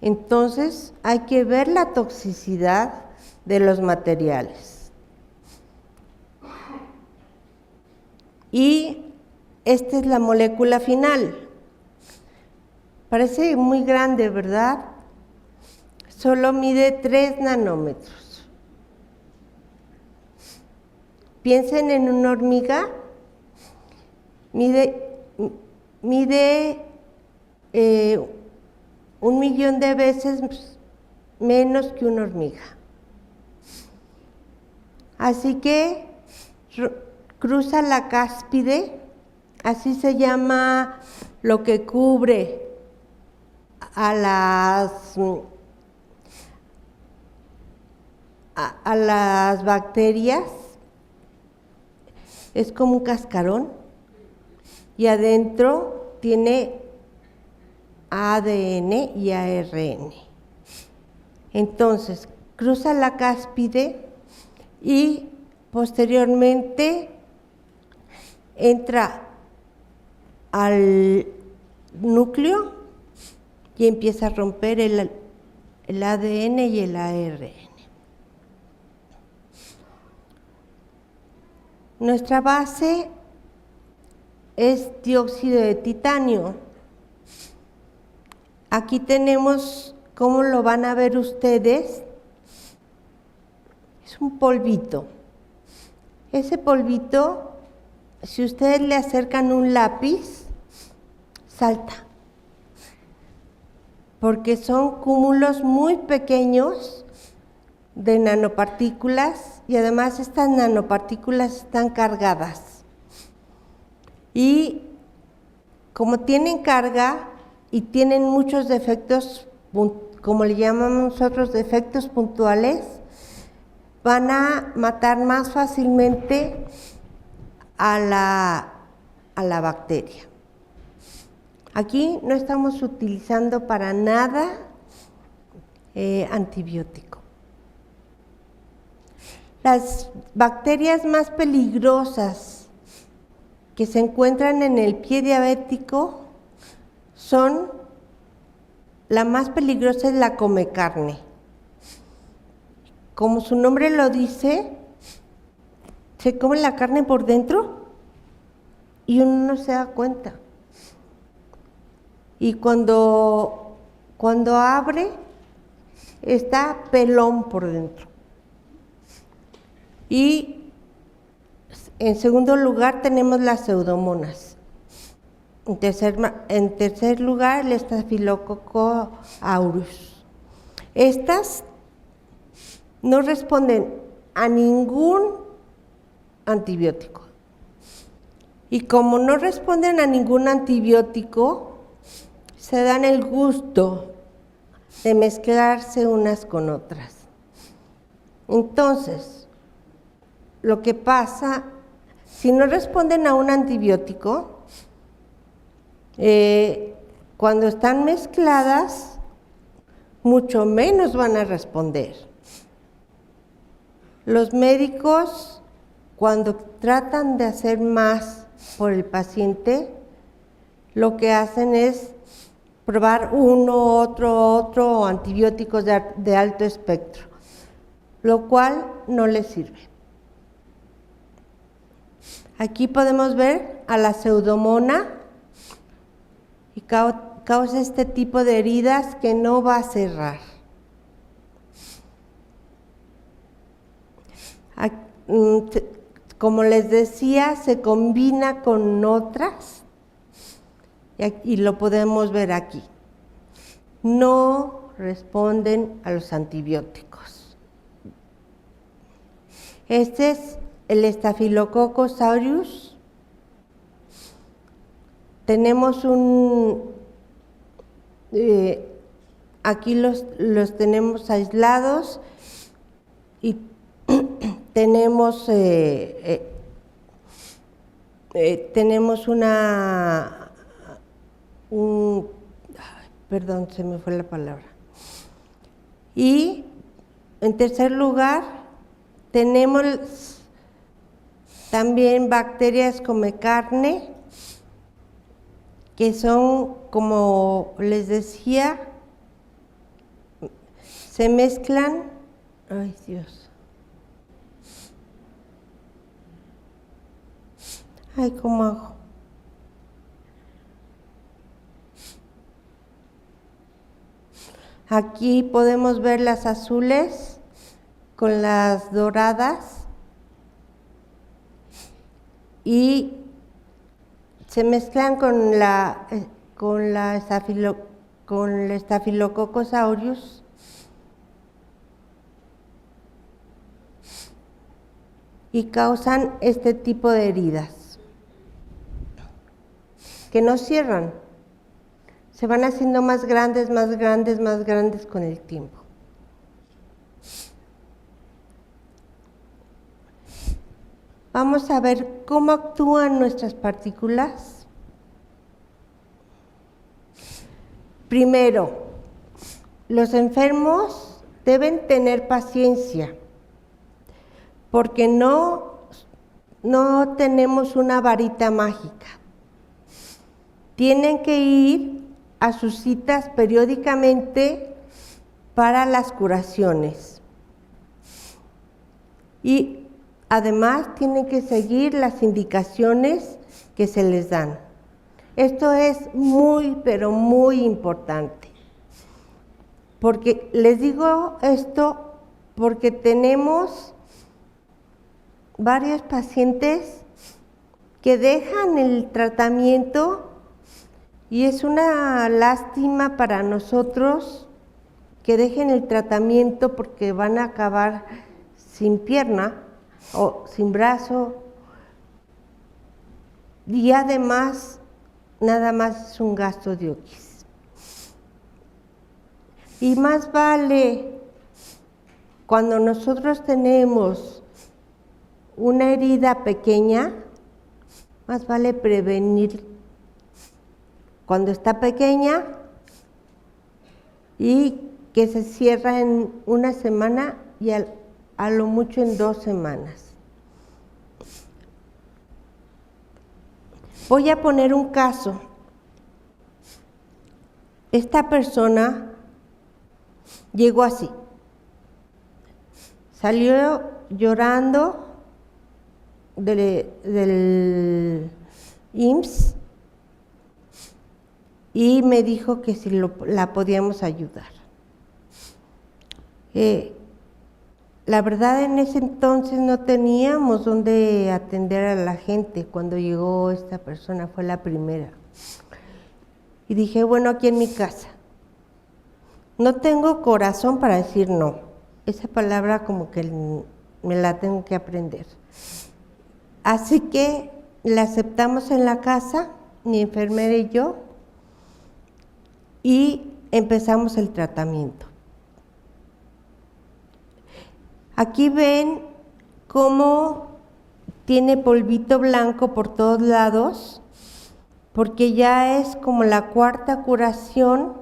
Entonces hay que ver la toxicidad de los materiales. Y esta es la molécula final. Parece muy grande, ¿verdad? Solo mide 3 nanómetros. Piensen en una hormiga, mide 1.000.000 de veces menos que una hormiga. Así que cruza la cáspide, así se llama lo que cubre a a las bacterias es como un cascarón y adentro tiene ADN y ARN. Entonces, cruza la cáspide y posteriormente entra al núcleo y empieza a romper el ADN y el ARN. Nuestra base es dióxido de titanio. Aquí tenemos, ¿cómo lo van a ver ustedes? Es un polvito. Ese polvito, si ustedes le acercan un lápiz, salta. Porque son cúmulos muy pequeños de nanopartículas y además estas nanopartículas están cargadas. Y como tienen carga y tienen muchos defectos, como le llamamos nosotros defectos puntuales, van a matar más fácilmente a la bacteria. Aquí no estamos utilizando para nada antibiótico. Las bacterias más peligrosas que se encuentran en el pie diabético son, la más peligrosa es la comecarne. Como su nombre lo dice, se come la carne por dentro y uno no se da cuenta. Y cuando abre, está pelón por dentro. Y en segundo lugar tenemos las pseudomonas. En tercer lugar, el Staphylococcus aureus. Estas no responden a ningún antibiótico. Y como no responden a ningún antibiótico, se dan el gusto de mezclarse unas con otras. Entonces, lo que pasa, si no responden a un antibiótico, cuando están mezcladas, mucho menos van a responder. Los médicos, cuando tratan de hacer más por el paciente, lo que hacen es probar uno, otro antibióticos de alto espectro, lo cual no les sirve. Aquí podemos ver a la pseudomona y causa este tipo de heridas que no va a cerrar. Como les decía, se combina con otras y lo podemos ver aquí. No responden a los antibióticos. Este es el Staphylococcus aureus. Tenemos aquí los tenemos aislados y tenemos perdón, se me fue la palabra. Y en tercer lugar tenemos también bacterias comecarne, que son, como les decía, se mezclan. Ay, Dios. Ay, ¿cómo hago? Aquí podemos ver las azules con las doradas y se mezclan con el Staphylococcus aureus y causan este tipo de heridas que no cierran. Se van haciendo más grandes, más grandes, más grandes con el tiempo. vamos a ver cómo actúan nuestras partículas. Primero, los enfermos deben tener paciencia, porque no tenemos una varita mágica. Tienen que ir a sus citas periódicamente para las curaciones. Y además tienen que seguir las indicaciones que se les dan. Esto es muy, pero muy importante. Porque les digo esto porque tenemos varios pacientes que dejan el tratamiento y es una lástima para nosotros que dejen el tratamiento porque van a acabar sin pierna o sin brazo y además nada más es un gasto de oquis. Y más vale cuando nosotros tenemos una herida pequeña, más vale prevenir cuando está pequeña y que se cierra en una semana y a lo mucho en 2 semanas. Voy a poner un caso. Esta persona llegó así. Salió llorando del IMSS y me dijo que si la podíamos ayudar. La verdad en ese entonces no teníamos dónde atender a la gente. Cuando llegó esta persona fue la primera. Y dije, bueno, aquí en mi casa. No tengo corazón para decir no. Esa palabra como que me la tengo que aprender. Así que la aceptamos en la casa, mi enfermera y yo, y empezamos el tratamiento. Aquí ven cómo tiene polvito blanco por todos lados, porque ya es como la 4ª curación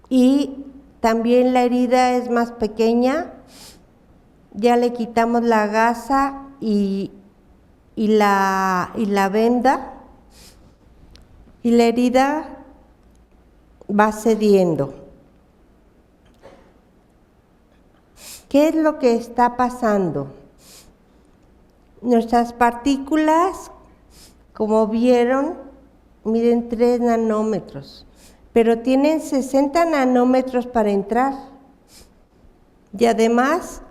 y también la herida es más pequeña. Ya le quitamos la gasa y la venda y la herida va cediendo. ¿Qué es lo que está pasando? Nuestras partículas, como vieron, miden 3 nanómetros, pero tienen 60 nanómetros para entrar. Y además,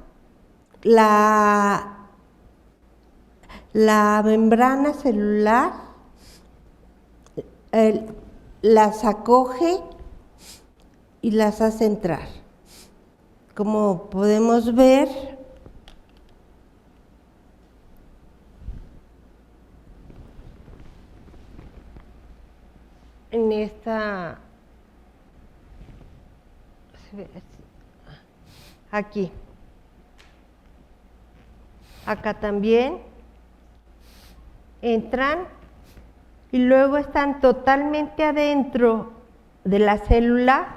la membrana celular las acoge y las hace entrar. Como podemos ver, en esta, aquí, acá también entran y luego están totalmente adentro de la célula,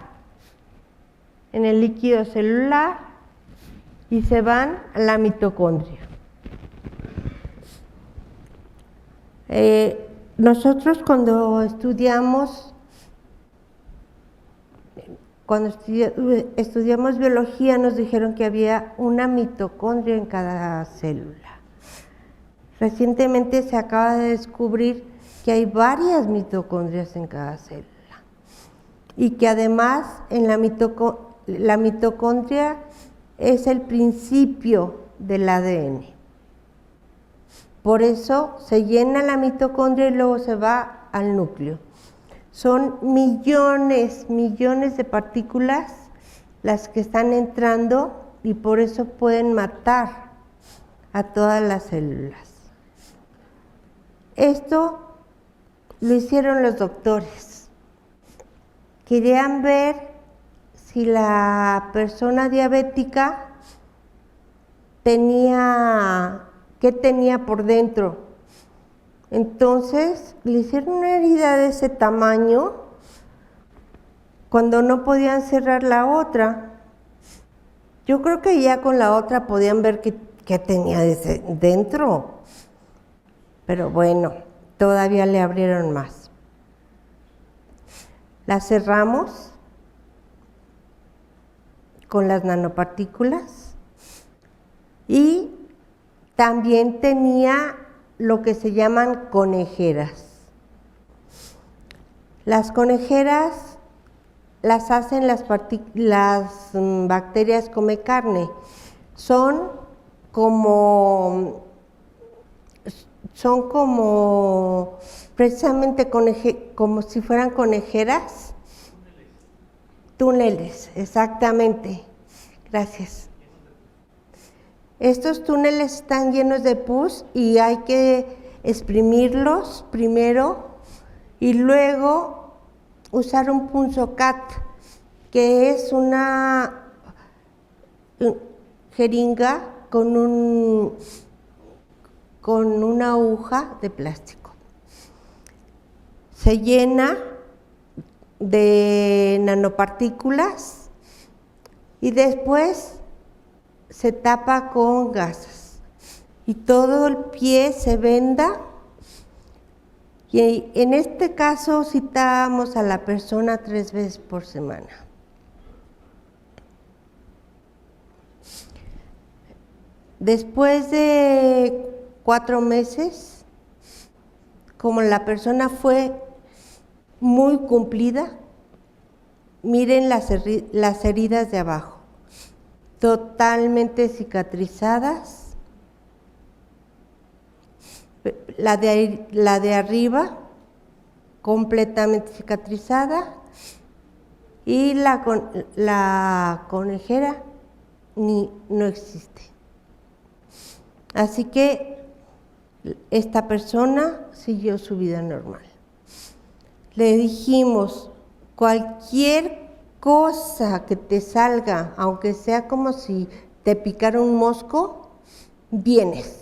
en el líquido celular, y se van a la mitocondria. Nosotros cuando estudiamos biología nos dijeron que había una mitocondria en cada célula. Recientemente se acaba de descubrir que hay varias mitocondrias en cada célula y que además en la mitocondria es el principio del ADN. Por eso se llena la mitocondria y luego se va al núcleo. Son millones de partículas las que están entrando y por eso pueden matar a todas las células. Esto lo hicieron los doctores. Querían ver si la persona diabética tenía qué tenía por dentro. Entonces le hicieron una herida de ese tamaño cuando no podían cerrar la otra. Yo creo que ya con la otra podían ver qué tenía dentro. Pero bueno, todavía le abrieron más. La cerramos con las nanopartículas y también tenía lo que se llaman conejeras. Las conejeras las hacen las bacterias come carne. Son como precisamente como si fueran conejeras. Túneles, exactamente. Gracias. Estos túneles están llenos de pus y hay que exprimirlos primero y luego usar un punzocat, que es una jeringa con una aguja de plástico. Se llena de nanopartículas y después se tapa con gasas y todo el pie se venda. Y en este caso citamos a la persona 3 veces por semana. Después de 4 meses, como la persona fue muy cumplida, miren las heridas de abajo, totalmente cicatrizadas. La de arriba completamente cicatrizada y la conejera no existe. Así que esta persona siguió su vida normal. Le dijimos, cualquier cosa que te salga, aunque sea como si te picara un mosco, vienes.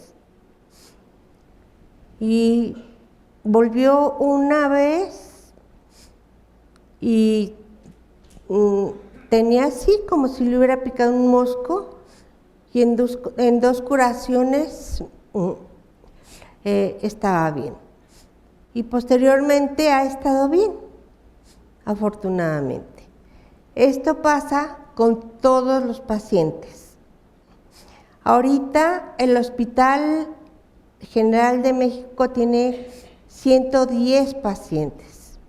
Y volvió una vez y tenía así como si le hubiera picado un mosco y en dos curaciones estaba bien. Y posteriormente ha estado bien, afortunadamente. Esto pasa con todos los pacientes. Ahorita el Hospital General de México tiene 110 pacientes.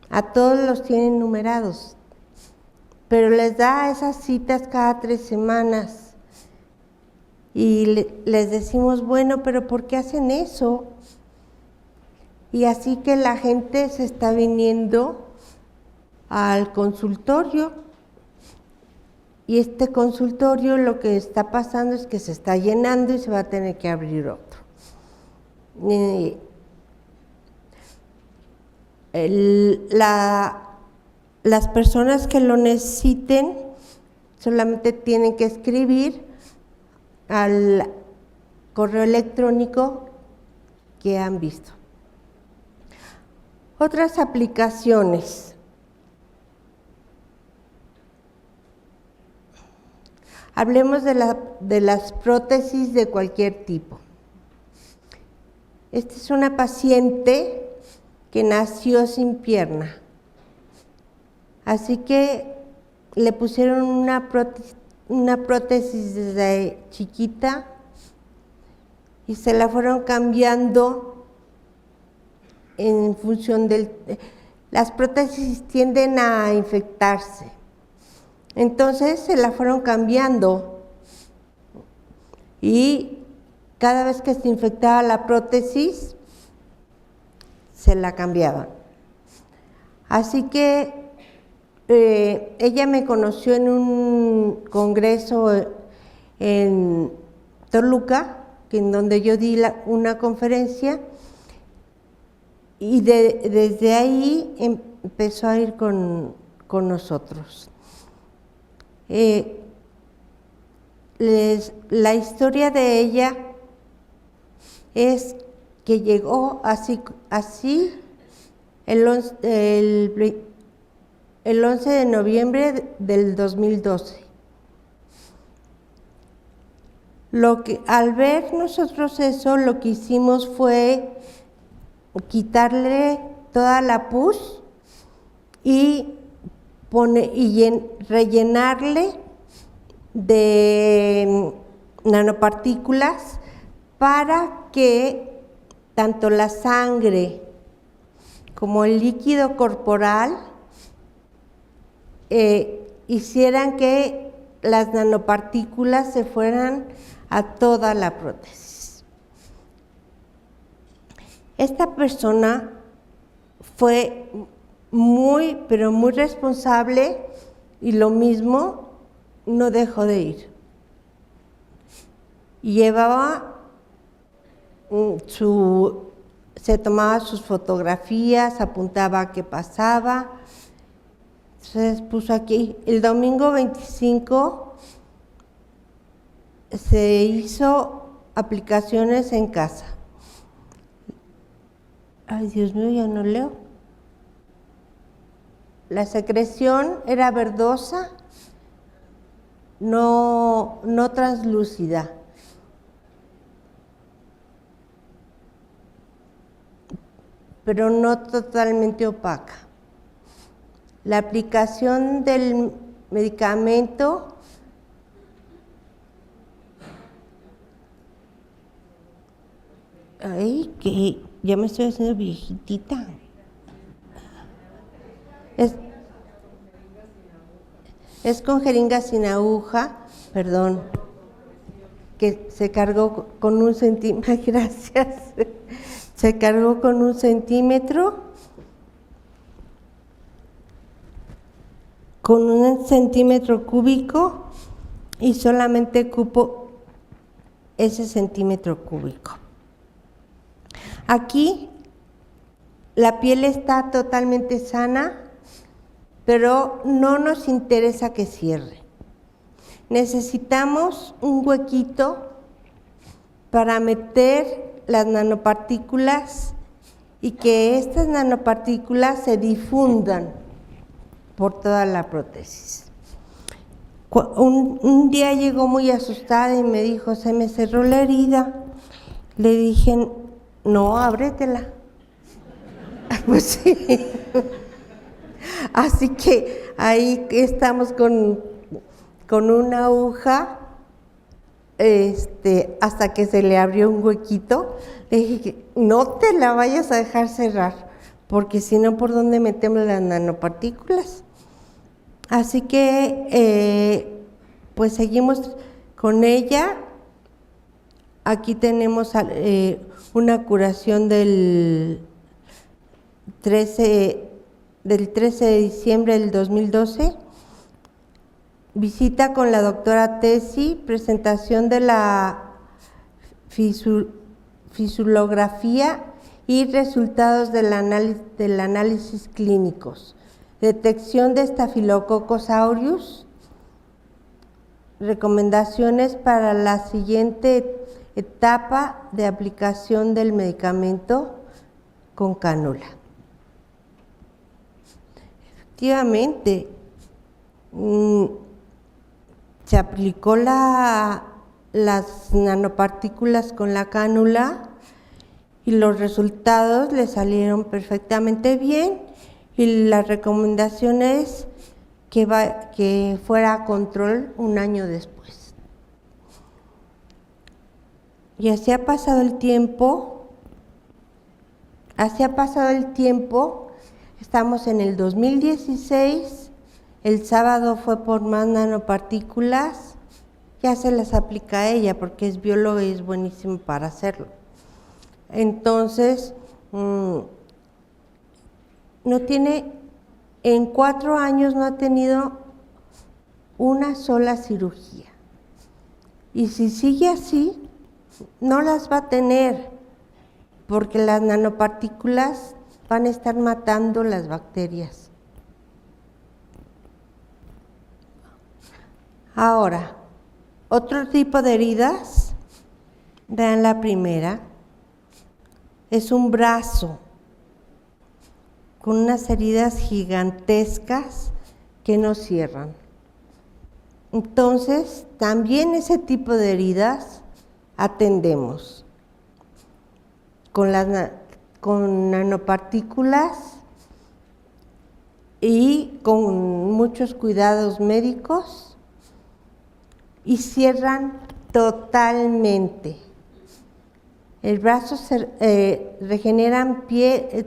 A todos los tienen numerados, pero les da esas citas cada 3 semanas. Y les decimos, bueno, pero ¿por qué hacen eso? Y así que la gente se está viniendo al consultorio. Y este consultorio lo que está pasando es que se está llenando y se va a tener que abrir otro. Las personas que lo necesiten solamente tienen que escribir al correo electrónico que han visto. Otras aplicaciones. Hablemos de las prótesis de cualquier tipo. Esta es una paciente que nació sin pierna. Así que le pusieron una prótesis desde chiquita y se la fueron cambiando en función las prótesis tienden a infectarse. Entonces se la fueron cambiando y cada vez que se infectaba la prótesis, se la cambiaban. Así que ella me conoció en un congreso en Toluca, en donde yo di una conferencia, y desde ahí empezó a ir con nosotros. La historia de ella es que llegó así el 11 de noviembre del 2012. Al ver nosotros eso, lo que hicimos fue quitarle toda la pus y rellenarle de nanopartículas para que tanto la sangre como el líquido corporal hicieran que las nanopartículas se fueran a toda la prótesis. Esta persona fue pero muy responsable, y lo mismo, no dejó de ir. Llevaba se tomaba sus fotografías, apuntaba qué pasaba. Entonces puso aquí, el domingo 25 se hizo aplicaciones en casa. Ay, Dios mío, ya no leo. La secreción era verdosa, no translúcida. Pero no totalmente opaca. La aplicación del medicamento que ya me estoy haciendo viejitita. Es con jeringa sin aguja, perdón, que se cargó con 1 centímetro, gracias, se cargó con 1 centímetro, con 1 centímetro cúbico, y solamente cupo ese centímetro cúbico. Aquí la piel está totalmente sana, pero no nos interesa que cierre. Necesitamos un huequito para meter las nanopartículas y que estas nanopartículas se difundan por toda la prótesis. Un día llegó muy asustada y me dijo, se me cerró la herida. Le dije, no, ábretela. Pues sí. Así que ahí estamos con una aguja, hasta que se le abrió un huequito. Le dije, no te la vayas a dejar cerrar, porque si no, ¿por dónde metemos las nanopartículas? Así que, pues seguimos con ella. Aquí tenemos una curación del 13 de diciembre del 2012, visita con la doctora Tesi, presentación de la fisiología y resultados del análisis clínicos, detección de Staphylococcus aureus, recomendaciones para la siguiente etapa de aplicación del medicamento con cánula. Efectivamente, se aplicó las nanopartículas con la cánula y los resultados le salieron perfectamente bien, y la recomendación es que fuera a control 1 año después. Y así ha pasado el tiempo, estamos en el 2016, el sábado fue por más nanopartículas, ya se las aplica a ella porque es bióloga y es buenísimo para hacerlo. Entonces, en 4 años no ha tenido una sola cirugía. Y si sigue así, no las va a tener, porque las nanopartículas van a estar matando las bacterias. Ahora, otro tipo de heridas, vean la primera, es un brazo con unas heridas gigantescas que no cierran. Entonces, también ese tipo de heridas atendemos con nanopartículas y con muchos cuidados médicos, y cierran totalmente. El brazo regeneran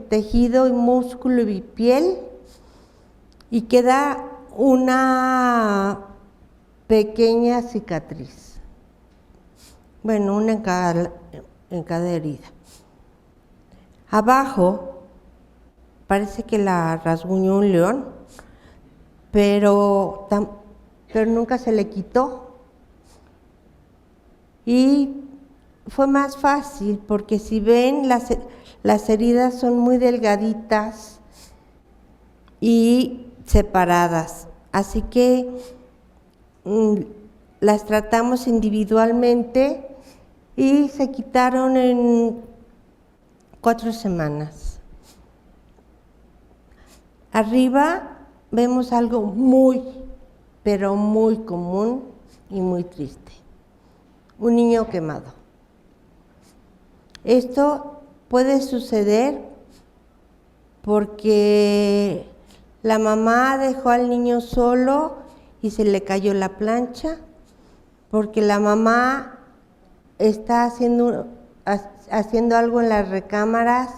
tejido y músculo y piel, y queda una pequeña cicatriz. Bueno, una en cada herida. Abajo parece que la rasguñó un león, pero nunca se le quitó. Y fue más fácil porque, si ven, las heridas son muy delgaditas y separadas, así que las tratamos individualmente y se quitaron en 4 semanas. Arriba vemos algo muy, pero muy común y muy triste: un niño quemado. Esto puede suceder porque la mamá dejó al niño solo y se le cayó la plancha, porque la mamá está haciendo algo en las recámaras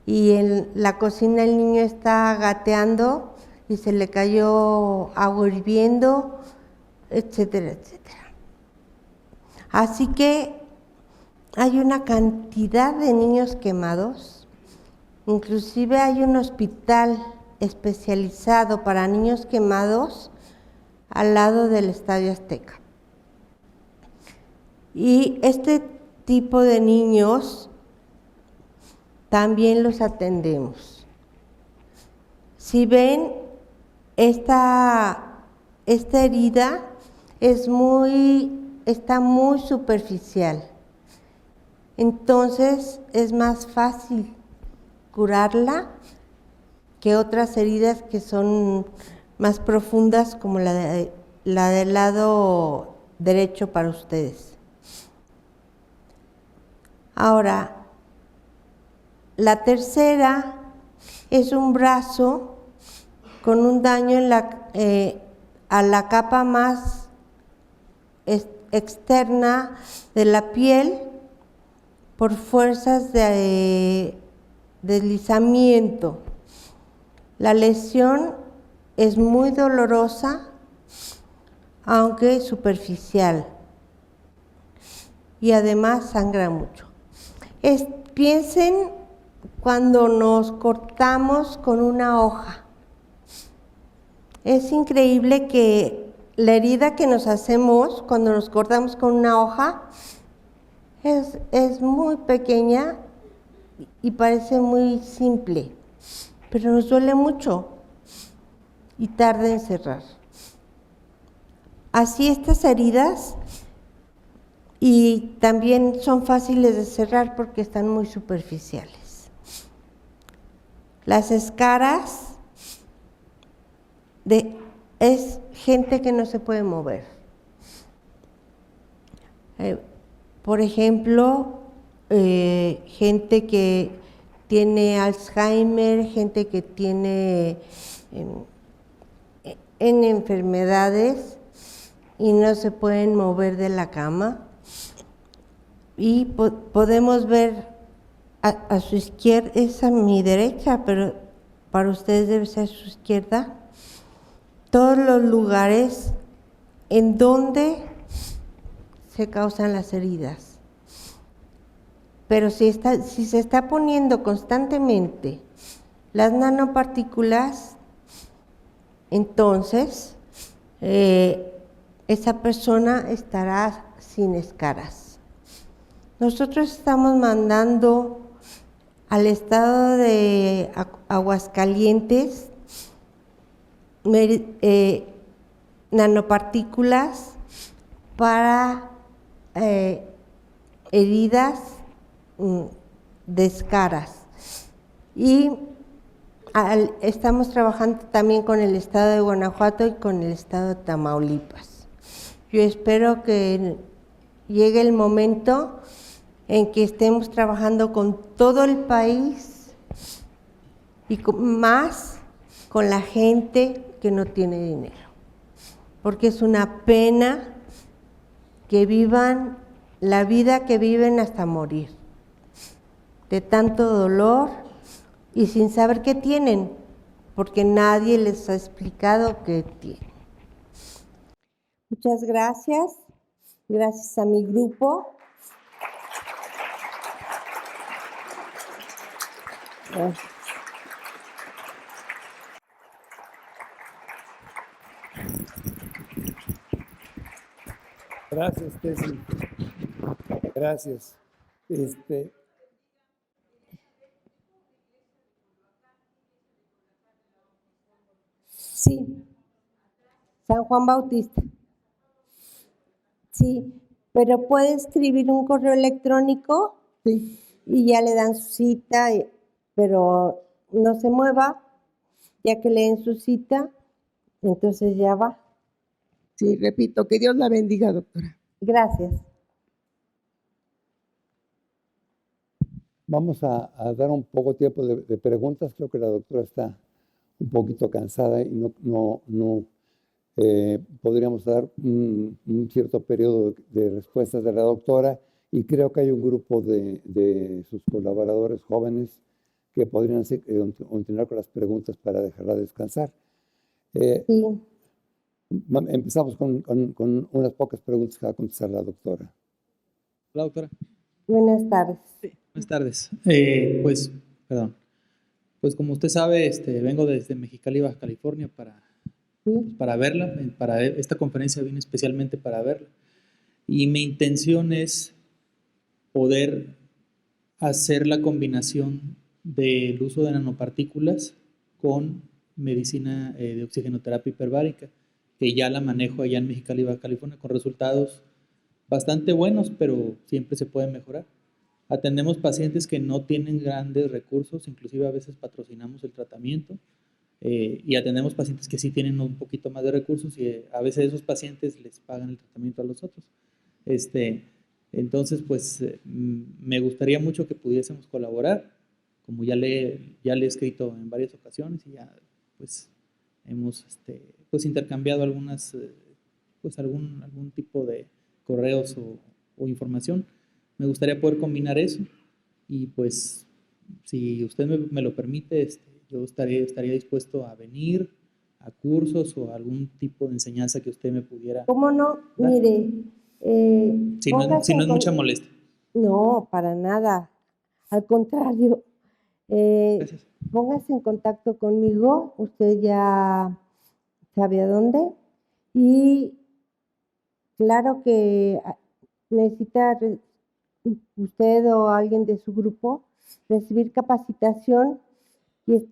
y en la cocina el niño está gateando y se le cayó agua hirviendo, etcétera, etcétera. Así que hay una cantidad de niños quemados. Inclusive hay un hospital especializado para niños quemados al lado del Estadio Azteca. Y este tipo de niños también los atendemos. Si ven, esta herida está muy superficial. Entonces es más fácil curarla que otras heridas que son más profundas, como la del lado derecho para ustedes. Ahora, la tercera es un brazo con un daño a la capa más externa de la piel por fuerzas de deslizamiento. La lesión es muy dolorosa, aunque superficial, y además sangra mucho. Piensen cuando nos cortamos con una hoja. Es increíble que la herida que nos hacemos cuando nos cortamos con una hoja es muy pequeña y parece muy simple, pero nos duele mucho y tarda en cerrar. Así estas heridas, y también son fáciles de cerrar porque están muy superficiales. Las escaras es gente que no se puede mover. Por ejemplo, gente que tiene Alzheimer, gente que tiene en enfermedades y no se pueden mover de la cama. Y podemos ver a su izquierda, es a mi derecha, pero para ustedes debe ser su izquierda, todos los lugares en donde se causan las heridas. Pero si se está poniendo constantemente las nanopartículas, entonces esa persona estará sin escaras. Nosotros estamos mandando al estado de Aguascalientes nanopartículas para heridas descaras. Y estamos trabajando también con el estado de Guanajuato y con el estado de Tamaulipas. Yo espero que llegue el momento en que estemos trabajando con todo el país y más con la gente que no tiene dinero, porque es una pena que vivan la vida que viven hasta morir, de tanto dolor y sin saber qué tienen, porque nadie les ha explicado qué tienen. Muchas gracias, gracias a mi grupo. Gracias, Tessy. Gracias. Sí, San Juan Bautista. Sí, pero puede escribir un correo electrónico y ya le dan su cita, pero no se mueva, ya que leen su cita, entonces ya va. Sí, repito, que Dios la bendiga, doctora. Gracias. Vamos a dar un poco tiempo de preguntas. Creo que la doctora está un poquito cansada y no podríamos dar un cierto periodo de respuestas de la doctora, y creo que hay un grupo de sus colaboradores jóvenes que podrían continuar con las preguntas para dejarla descansar. Sí. Empezamos con unas pocas preguntas que va a contestar la doctora. Hola, doctora. Buenas tardes. Sí, buenas tardes. Pues como usted sabe, vengo desde Mexicali, Baja California para verla. Para esta conferencia vine especialmente para verla. Y mi intención es poder hacer la combinación del uso de nanopartículas con medicina de oxigenoterapia hiperbárica, que ya la manejo allá en Mexicali, Baja California, con resultados bastante buenos, pero siempre se puede mejorar. Atendemos pacientes que no tienen grandes recursos, inclusive a veces patrocinamos el tratamiento, y atendemos pacientes que sí tienen un poquito más de recursos, y a veces esos pacientes les pagan el tratamiento a los otros. Entonces, pues me gustaría mucho que pudiésemos colaborar, como ya le he escrito en varias ocasiones, y ya pues hemos pues intercambiado algunas, pues algún tipo de correos o información. Me gustaría poder combinar eso, y pues si usted me lo permite, yo estaría dispuesto a venir a cursos o algún tipo de enseñanza que usted me pudiera. ¿Cómo no? dar. Mire, Si no es mucha molestia. No, para nada. Al contrario. Gracias. Póngase en contacto conmigo, usted ya sabe a dónde, y claro que necesita usted o alguien de su grupo recibir capacitación y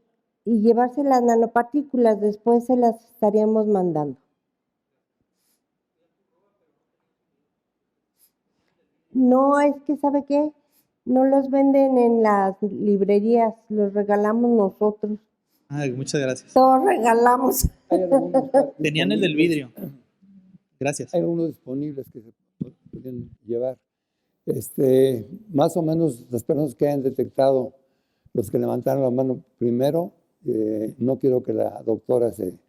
llevarse las nanopartículas, después se las estaríamos mandando. No, es que ¿sabe qué? No los venden en las librerías, los regalamos nosotros. Ay, muchas gracias. Todos regalamos. Tenían el del vidrio. Gracias. Hay algunos disponibles que se pueden llevar. Más o menos las personas que hayan detectado, los que levantaron la mano primero, no quiero que la doctora se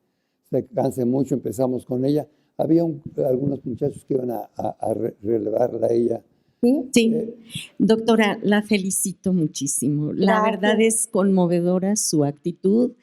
canse mucho, empezamos con ella. Había algunos muchachos que iban a relevarla a ella. ¿Sí? Sí, doctora, la felicito muchísimo. La Gracias. verdad es conmovedora su actitud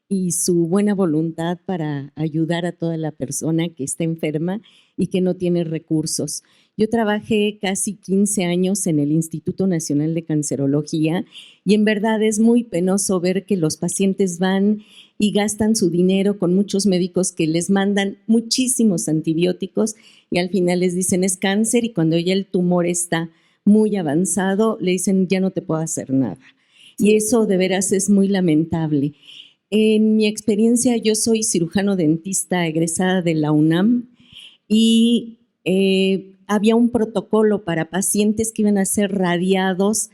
y su buena voluntad para ayudar a toda la persona que está enferma y que no tiene recursos. Yo trabajé casi 15 años en el Instituto Nacional de Cancerología, y en verdad es muy penoso ver que los pacientes van y gastan su dinero con muchos médicos que les mandan muchísimos antibióticos, y al final les dicen es cáncer, y cuando ya el tumor está muy avanzado le dicen ya no te puedo hacer nada. Y eso de veras es muy lamentable. En mi experiencia, yo soy cirujano dentista egresada de la UNAM, y había un protocolo para pacientes que iban a ser radiados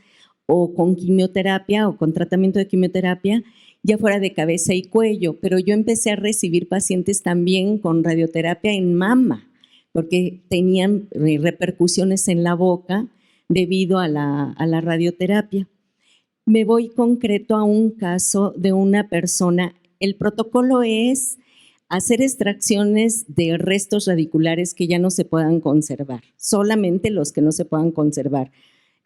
o con quimioterapia o con tratamiento de quimioterapia, ya fuera de cabeza y cuello, pero yo empecé a recibir pacientes también con radioterapia en mama, porque tenían repercusiones en la boca debido a la radioterapia. Me voy concreto a un caso de una persona. El protocolo es hacer extracciones de restos radiculares que ya no se puedan conservar, solamente los que no se puedan conservar.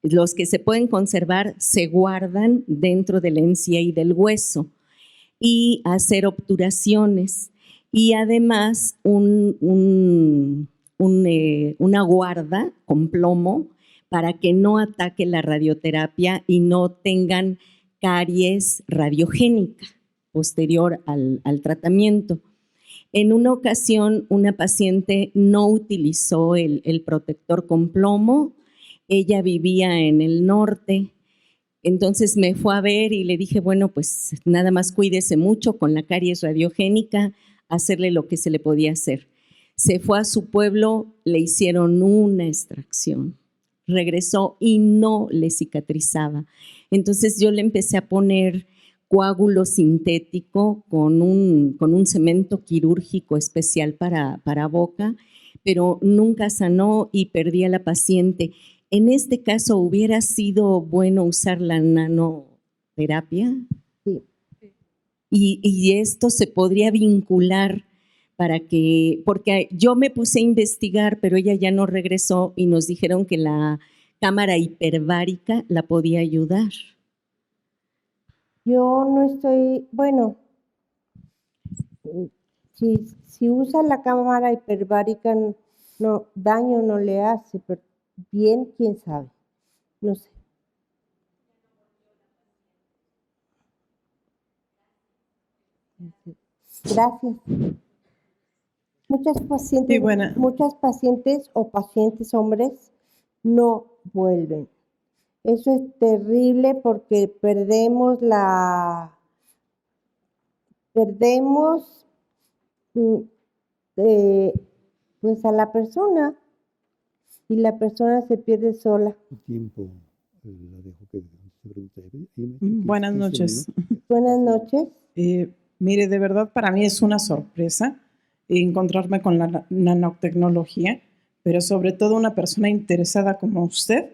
Los que se pueden conservar se guardan dentro de la encía y del hueso, y hacer obturaciones y además una guarda con plomo para que no ataque la radioterapia y no tengan caries radiogénica posterior al tratamiento. En una ocasión, una paciente no utilizó el protector con plomo. Ella vivía en el norte, entonces me fue a ver y le dije, bueno, pues nada más cuídese mucho con la caries radiogénica, hacerle lo que se le podía hacer. Se fue a su pueblo, le hicieron una extracción, regresó y no le cicatrizaba. Entonces yo le empecé a poner coágulo sintético con un cemento quirúrgico especial para boca, pero nunca sanó y perdí a la paciente. En este caso, ¿hubiera sido bueno usar la nanoterapia? Sí. Y esto se podría vincular porque yo me puse a investigar, pero ella ya no regresó y nos dijeron que la cámara hiperbárica la podía ayudar. Yo no estoy, bueno, si usa la cámara hiperbárica, no, daño no le hace, pero bien, quién sabe, no sé. Gracias. Muchas pacientes, Sí, buena. muchas pacientes o pacientes hombres no vuelven. Eso es terrible porque perdemos pues a la persona y la persona se pierde sola. Tiempo, la dejo que se pregunte. Buenas noches. Buenas noches. Mire, de verdad para mí es una sorpresa encontrarme con la nanotecnología, pero sobre todo una persona interesada como usted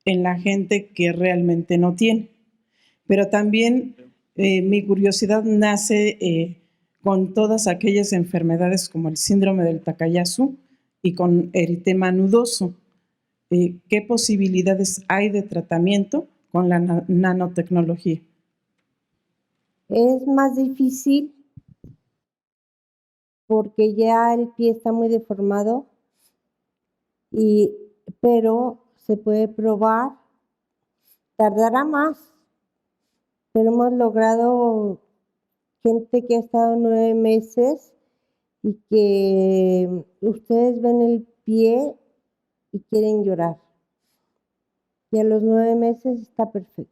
en la gente que realmente no tiene. Pero también mi curiosidad nace con todas aquellas enfermedades como el síndrome del Takayasu y con eritema nudoso. ¿Qué posibilidades hay de tratamiento con la nanotecnología? Es más difícil porque ya el pie está muy deformado, pero se puede probar. Tardará más, pero hemos logrado gente que ha estado 9 meses y que ustedes ven el pie y quieren llorar. Y a los 9 meses está perfecto.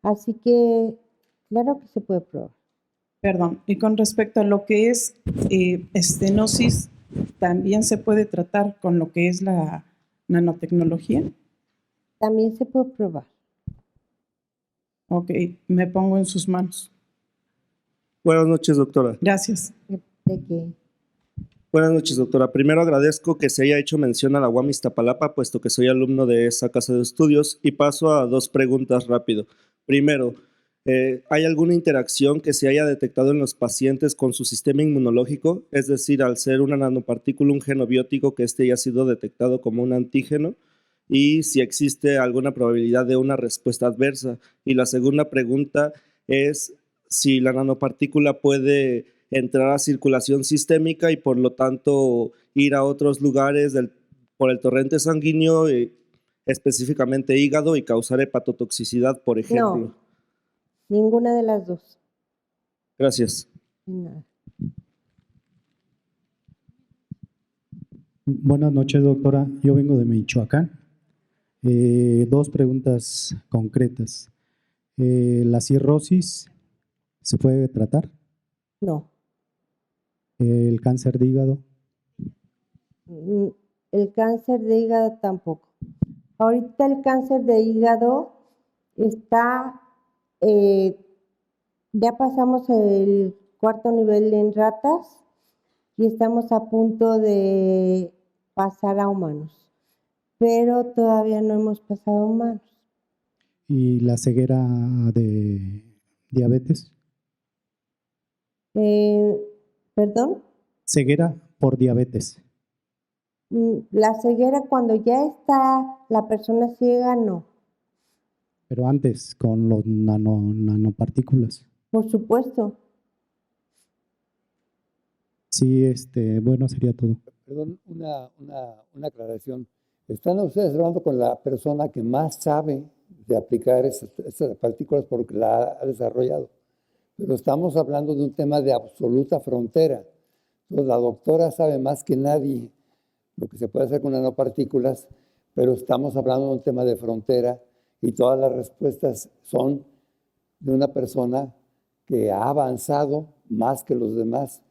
Así que, claro que se puede probar. Perdón, y con respecto a lo que es estenosis, ¿también se puede tratar con lo que es la nanotecnología? También se puede probar. Ok, me pongo en sus manos. Buenas noches, doctora. Gracias. ¿De qué? Buenas noches, doctora. Primero agradezco que se haya hecho mención a la UAM Iztapalapa, puesto que soy alumno de esa casa de estudios, y paso a 2 preguntas rápido. Primero, ¿hay alguna interacción que se haya detectado en los pacientes con su sistema inmunológico? Es decir, al ser una nanopartícula, un genobiótico, que este haya sido detectado como un antígeno, y si existe alguna probabilidad de una respuesta adversa. Y la segunda pregunta es si la nanopartícula puede entrar a circulación sistémica y por lo tanto ir a otros lugares por el torrente sanguíneo, específicamente hígado, y causar hepatotoxicidad, por ejemplo. No, ninguna de las dos. Gracias. Nada. Buenas noches, doctora. Yo vengo de Michoacán. 2 preguntas concretas. ¿La cirrosis se puede tratar? No. ¿El cáncer de hígado? El cáncer de hígado tampoco. Ahorita el cáncer de hígado está, ya pasamos el 4º nivel en ratas y estamos a punto de pasar a humanos, pero todavía no hemos pasado a humanos. ¿Y la ceguera de diabetes? ¿Perdón? Ceguera por diabetes. La ceguera cuando ya está la persona ciega, no. Pero antes, con los nanopartículas. Por supuesto. Sí, bueno, sería todo. Perdón, una aclaración. Están ustedes hablando con la persona que más sabe de aplicar esas partículas porque la ha desarrollado. Pero estamos hablando de un tema de absoluta frontera. Entonces, la doctora sabe más que nadie lo que se puede hacer con nanopartículas, pero estamos hablando de un tema de frontera y todas las respuestas son de una persona que ha avanzado más que los demás,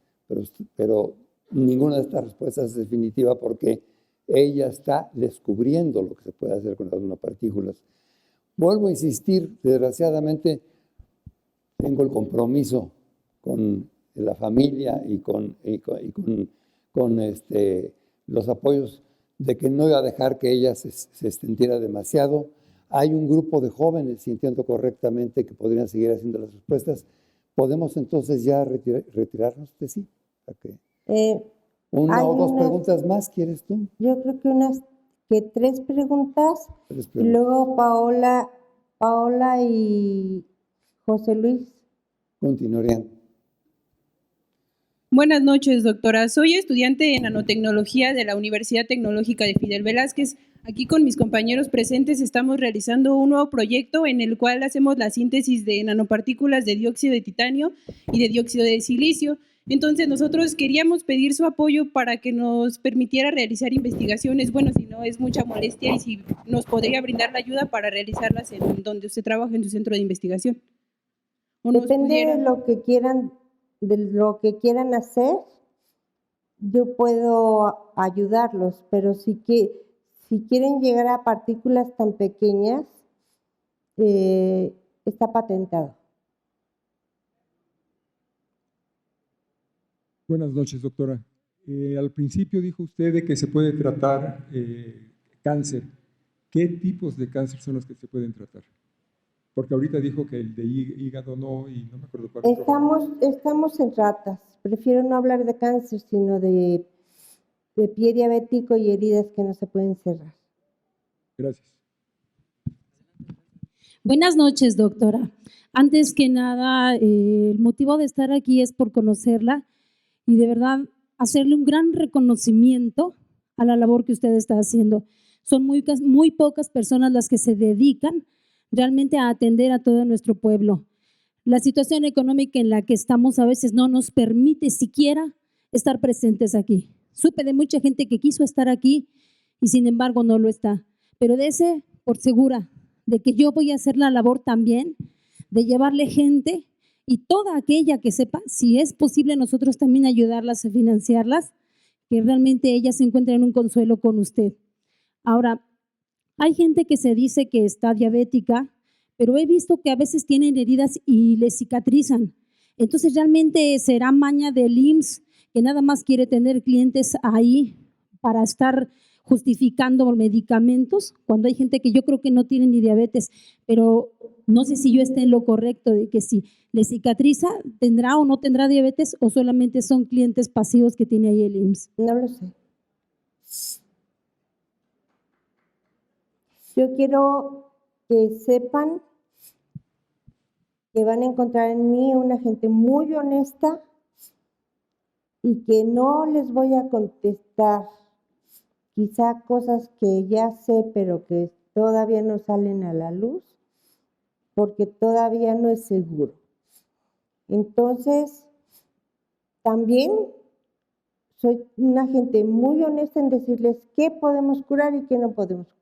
pero ninguna de estas respuestas es definitiva porque ella está descubriendo lo que se puede hacer con las nanopartículas. Vuelvo a insistir, desgraciadamente tengo el compromiso con la familia y con los apoyos de que no iba a dejar que ella se extendiera demasiado. Hay un grupo de jóvenes, si entiendo correctamente, que podrían seguir haciendo las respuestas. ¿Podemos entonces ya retirarnos de sí? ¿Una o dos preguntas más quieres tú? Yo creo que 3 preguntas. Y luego Paola y José Luis. Continuarían. Buenas noches, doctora. Soy estudiante en nanotecnología de la Universidad Tecnológica de Fidel Velázquez. Aquí con mis compañeros presentes estamos realizando un nuevo proyecto en el cual hacemos la síntesis de nanopartículas de dióxido de titanio y de dióxido de silicio. Entonces nosotros queríamos pedir su apoyo para que nos permitiera realizar investigaciones, bueno, si no es mucha molestia, y si nos podría brindar la ayuda para realizarlas en donde usted trabaja, en su centro de investigación. Depende de lo que quieran hacer, yo puedo ayudarlos, pero si quieren llegar a partículas tan pequeñas, está patentado. Buenas noches, doctora. Al principio dijo usted de que se puede tratar cáncer. ¿Qué tipos de cáncer son los que se pueden tratar? Porque ahorita dijo que el de hígado no, y no me acuerdo cuál. Estamos en ratas. Prefiero no hablar de cáncer, sino de pie diabético y heridas que no se pueden cerrar. Gracias. Buenas noches, doctora. Antes que nada, el motivo de estar aquí es por conocerla y de verdad hacerle un gran reconocimiento a la labor que usted está haciendo. Son muy pocas personas las que se dedican realmente a atender a todo nuestro pueblo. La situación económica en la que estamos a veces no nos permite siquiera estar presentes aquí. Supe de mucha gente que quiso estar aquí y sin embargo no lo está. Pero dése por segura de que yo voy a hacer la labor también de llevarle gente y toda aquella que sepa, si es posible nosotros también ayudarlas a financiarlas, que realmente ellas se encuentren un consuelo con usted. Ahora, hay gente que se dice que está diabética, pero he visto que a veces tienen heridas y les cicatrizan. Entonces, ¿realmente será maña del IMSS que nada más quiere tener clientes ahí para estar justificando medicamentos? Cuando hay gente que yo creo que no tiene ni diabetes, pero no sé si yo esté en lo correcto de que si le cicatriza, ¿tendrá o no tendrá diabetes o solamente son clientes pasivos que tiene ahí el IMSS? No lo sé. Yo quiero que sepan que van a encontrar en mí una gente muy honesta y que no les voy a contestar quizá cosas que ya sé pero que todavía no salen a la luz porque todavía no es seguro. Entonces, también soy una gente muy honesta en decirles qué podemos curar y qué no podemos curar.